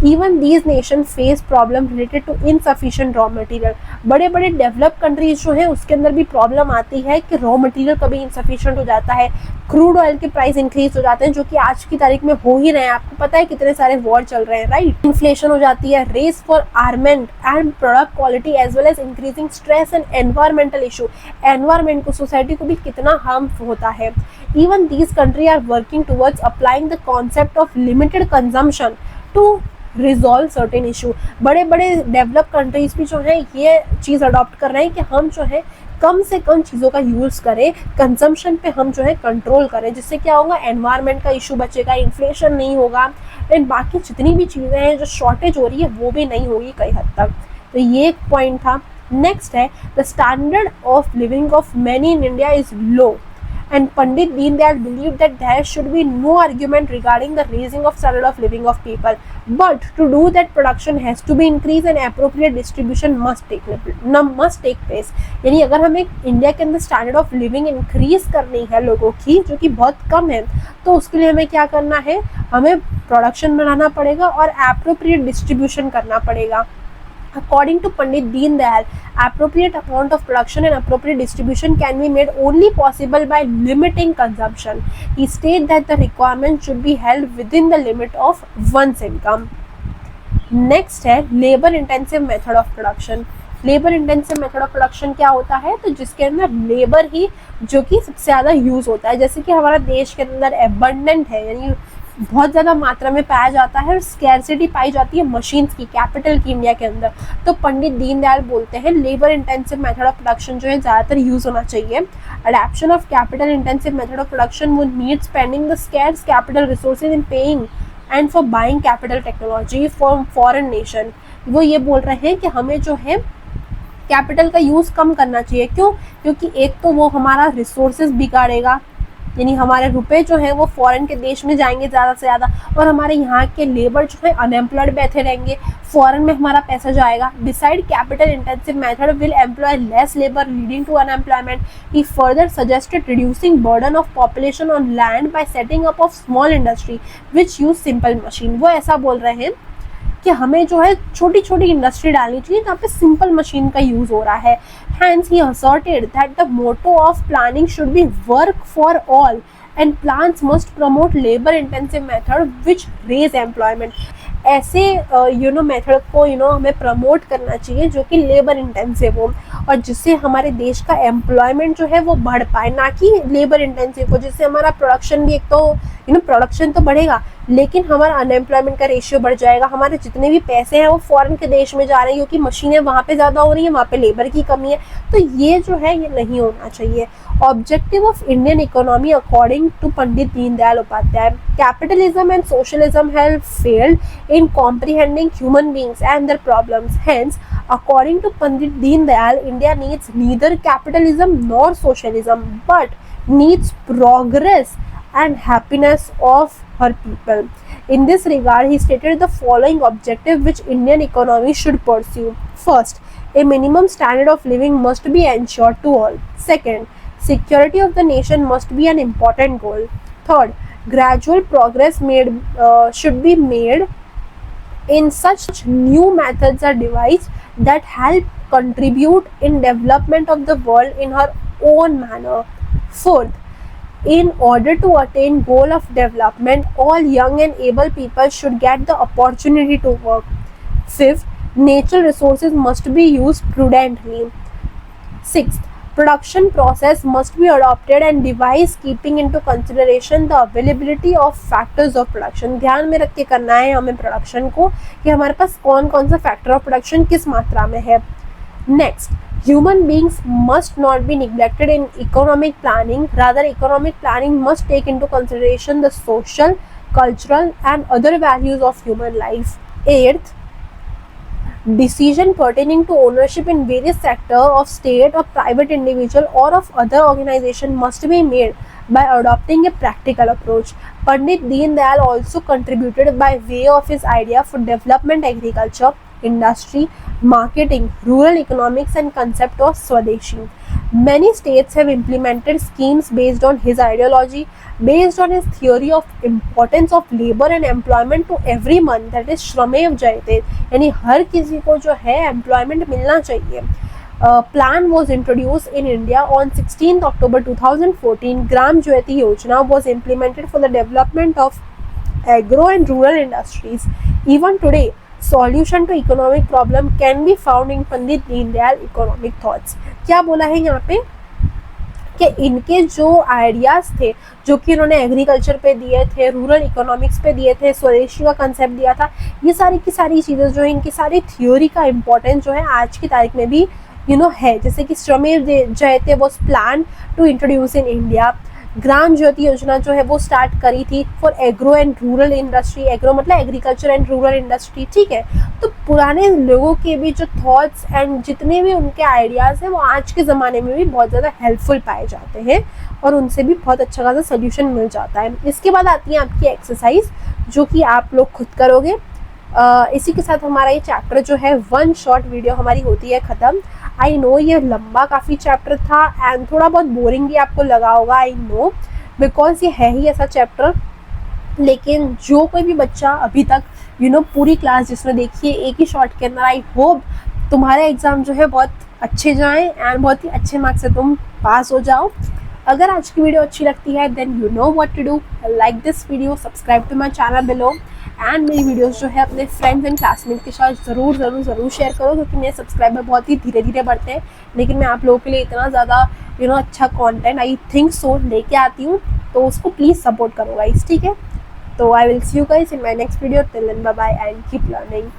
Even these nations face problem related to insufficient raw material. बड़े बड़े डेवलप कंट्रीज जो हैं उसके अंदर भी प्रॉब्लम आती है कि रॉ मटेरियल कभी इंसफिशिएंट हो जाता है, क्रूड ऑयल के प्राइस इंक्रीज हो जाते हैं, जो कि आज की तारीख में हो ही रहे हैं। आपको पता है कितने सारे वॉर चल रहे हैं, राइट? इन्फ्लेशन हो जाती है, race for armament and product quality as well as increasing stress and environmental issue. Environment को, सोसाइटी को भी कितना हार्म होता है। Even these country are working towards applying the concept of limited consumption to resolve certain issue. बड़े बड़े डेवलप कंट्रीज भी जो है ये चीज़ अडॉप्ट कर रहे हैं कि हम जो है कम से कम चीज़ों का यूज़ करें, कंजम्पशन पे हम जो है कंट्रोल करें, जिससे क्या होगा, एनवायरनमेंट का इशू बचेगा, इन्फ्लेशन नहीं होगा एंड बाकी जितनी भी चीज़ें हैं जो शॉर्टेज हो रही है वो भी नहीं होगी कई हद तक। तो ये एक पॉइंट था। नेक्स्ट है the standard of living of many in India is low, and Pandit Deen Dayal believed that there should be no argument regarding the raising of standard of living of people, but to do that production has to be increased and appropriate distribution must take place. यानी अगर हमें इंडिया के अंदर स्टैंडर्ड ऑफ लिविंग इंक्रीज करनी है लोगों की, जो कि बहुत कम है, तो उसके लिए हमें क्या करना है, हमें प्रोडक्शन बढ़ाना पड़ेगा और एप्रोप्रिएट डिस्ट्रीब्यूशन करना पड़ेगा। According to Pandit Deen Dayal, appropriate amount of production and appropriate distribution can be made only possible by limiting consumption. He stated that the requirement should be held within the limit of one's income. Next है labor intensive method of production. Labour intensive method of production क्या होता है, तो जिसके अंदर लेबर ही जो कि सबसे ज़्यादा यूज़ होता है। जैसे कि हमारा देश के अंदर एबंडेंट है, यानी बहुत ज़्यादा मात्रा में पाया जाता है और स्कैरसिटी पाई जाती है मशीन्स की, कैपिटल की इंडिया के अंदर। तो पंडित दीनदयाल बोलते हैं labour intensive method of production जो है ज़्यादातर यूज़ होना चाहिए। Adoption of capital intensive method of production would need spending the scarce capital resources in paying and for buying capital technology from foreign nation. वो ये बोल रहे हैं कि हमें जो है कैपिटल का यूज़ कम करना चाहिए। क्यों? क्योंकि एक तो वो हमारा रिसोर्सेज बिगाड़ेगा, यानी हमारे रुपए जो है वो फॉरेन के देश में जाएंगे ज़्यादा से ज़्यादा, और हमारे यहाँ के लेबर जो है अनएम्प्लॉयड बैठे रहेंगे, फॉरेन में हमारा पैसा जाएगा। Beside capital intensive method will employ less labour leading to unemployment. He further suggested reducing burden of population on land by setting up of small industry which use simple machine. वो ऐसा बोल रहे हैं कि हमें जो है छोटी छोटी इंडस्ट्री डालनी चाहिए जहाँ पे सिंपल मशीन का यूज़ हो रहा है। Hence, he asserted that the motto of planning should be work for all and plans must promote labor intensive method which raise employment. ऐसे मेथड को हमें प्रमोट करना चाहिए जो कि लेबर इंटेंसिव हो और जिससे हमारे देश का एम्प्लॉयमेंट जो है वो बढ़ पाए, ना कि लेबर इंटेंसिव हो जिससे हमारा प्रोडक्शन भी, एक तो प्रोडक्शन तो बढ़ेगा लेकिन हमारा अनएम्प्लॉयमेंट का रेशियो बढ़ जाएगा, हमारे जितने भी पैसे हैं वो फॉरेन के देश में जा रहे हैं क्योंकि मशीनें वहाँ पे ज़्यादा हो रही है, वहाँ पे लेबर की कमी है। तो ये जो है ये नहीं होना चाहिए। Objective of Indian economy according to Pandit Deendayal Upadhyay, capitalism and socialism have failed in comprehending human beings and their problems. Hence, according to Pandit Deen India needs neither capitalism nor socialism, but needs progress and happiness of her people. In this regard, he stated the following objective which Indian economy should pursue. First, a minimum standard of living must be ensured to all. Second, security of the nation must be an important goal. Third, gradual progress should be made in such new methods or devices that help contribute in development of the world in her own manner. Fourth, in order to attain goal of development, all young and able people should get the opportunity to work. Fifth, natural resources must be used prudently. Sixth, production process must be adopted and device keeping into consideration the availability of factors of production. ध्यान में रख के करना है हमें प्रोडक्शन को कि हमारे पास कौन कौन सा फैक्टर ऑफ प्रोडक्शन किस मात्रा में है. Next, human beings must not be neglected in economic planning. Rather, economic planning must take into consideration the social, cultural and other values of human life. Eighth, decision pertaining to ownership in various sector of state or private individual or of other organization must be made by adopting a practical approach. Pandit Deen Dayal also contributed by way of his idea for development agriculture, industry, marketing, rural economics and concept of Swadeshi. Many states have implemented schemes based on his ideology, based on his theory of importance of labor and employment to everyone, that is श्रमेव जयते, यानी हर किसी को जो है एम्प्लॉयमेंट मिलना चाहिए. Plan was introduced in India on 16th October 2014. Gram Jyoti Yojana was implemented for the development of agro and rural industries. Even today, solution to economic problem can be found in Pandit Deendayal economic thoughts. क्या बोला है यहाँ पे कि इनके जो आइडियाज़ थे जो कि इन्होंने एग्रीकल्चर पे दिए थे, रूरल इकोनॉमिक्स पे दिए थे, स्वदेशी का कंसेप्ट दिया था, ये सारी की सारी चीज़ें जो है इनकी सारी थ्योरी का इम्पोर्टेंस जो है आज की तारीख में भी है. जैसे कि Shramev Jayate was plan to introduce in India. Gram Jyoti Yojana जो है वो स्टार्ट करी थी for agro and rural industry. Agro मतलब एग्रीकल्चर एंड रूरल इंडस्ट्री, ठीक है. तो पुराने लोगों के भी जो थॉट्स एंड जितने भी उनके आइडियाज़ हैं वो आज के ज़माने में भी बहुत ज़्यादा हेल्पफुल पाए जाते हैं और उनसे भी बहुत अच्छा खासा सोल्यूशन मिल जाता है. इसके बाद आती है आपकी एक्सरसाइज जो कि आप लोग खुद करोगे. इसी के साथ हमारा ये चैप्टर जो है वन शॉर्ट वीडियो हमारी होती है ख़त्म. आई नो ये लंबा काफ़ी चैप्टर था एंड थोड़ा बहुत बोरिंग भी आपको लगा होगा, आई नो, बिकॉज ये है ही ऐसा चैप्टर. लेकिन जो कोई भी बच्चा अभी तक पूरी क्लास जिसने देखी है एक ही शॉर्ट के अंदर, आई होप तुम्हारे एग्ज़ाम जो है बहुत अच्छे जाएं एंड बहुत ही अच्छे मार्क्स से तुम पास हो जाओ. अगर आज की वीडियो अच्छी लगती है then you know what to do. Like this video, subscribe to my channel below and मेरी वीडियोस जो है अपने फ्रेंड्स एंड क्लासमेट के साथ ज़रूर शेयर करो क्योंकि मेरे सब्सक्राइबर बहुत ही धीरे धीरे बढ़ते हैं. लेकिन मैं आप लोगों के लिए इतना ज़्यादा अच्छा कंटेंट आई थिंक सो लेके आती हूँ, तो उसको प्लीज़ सपोर्ट करो गाइस, ठीक है. तो I will see you guys in my next video. Till then bye bye and keep learning.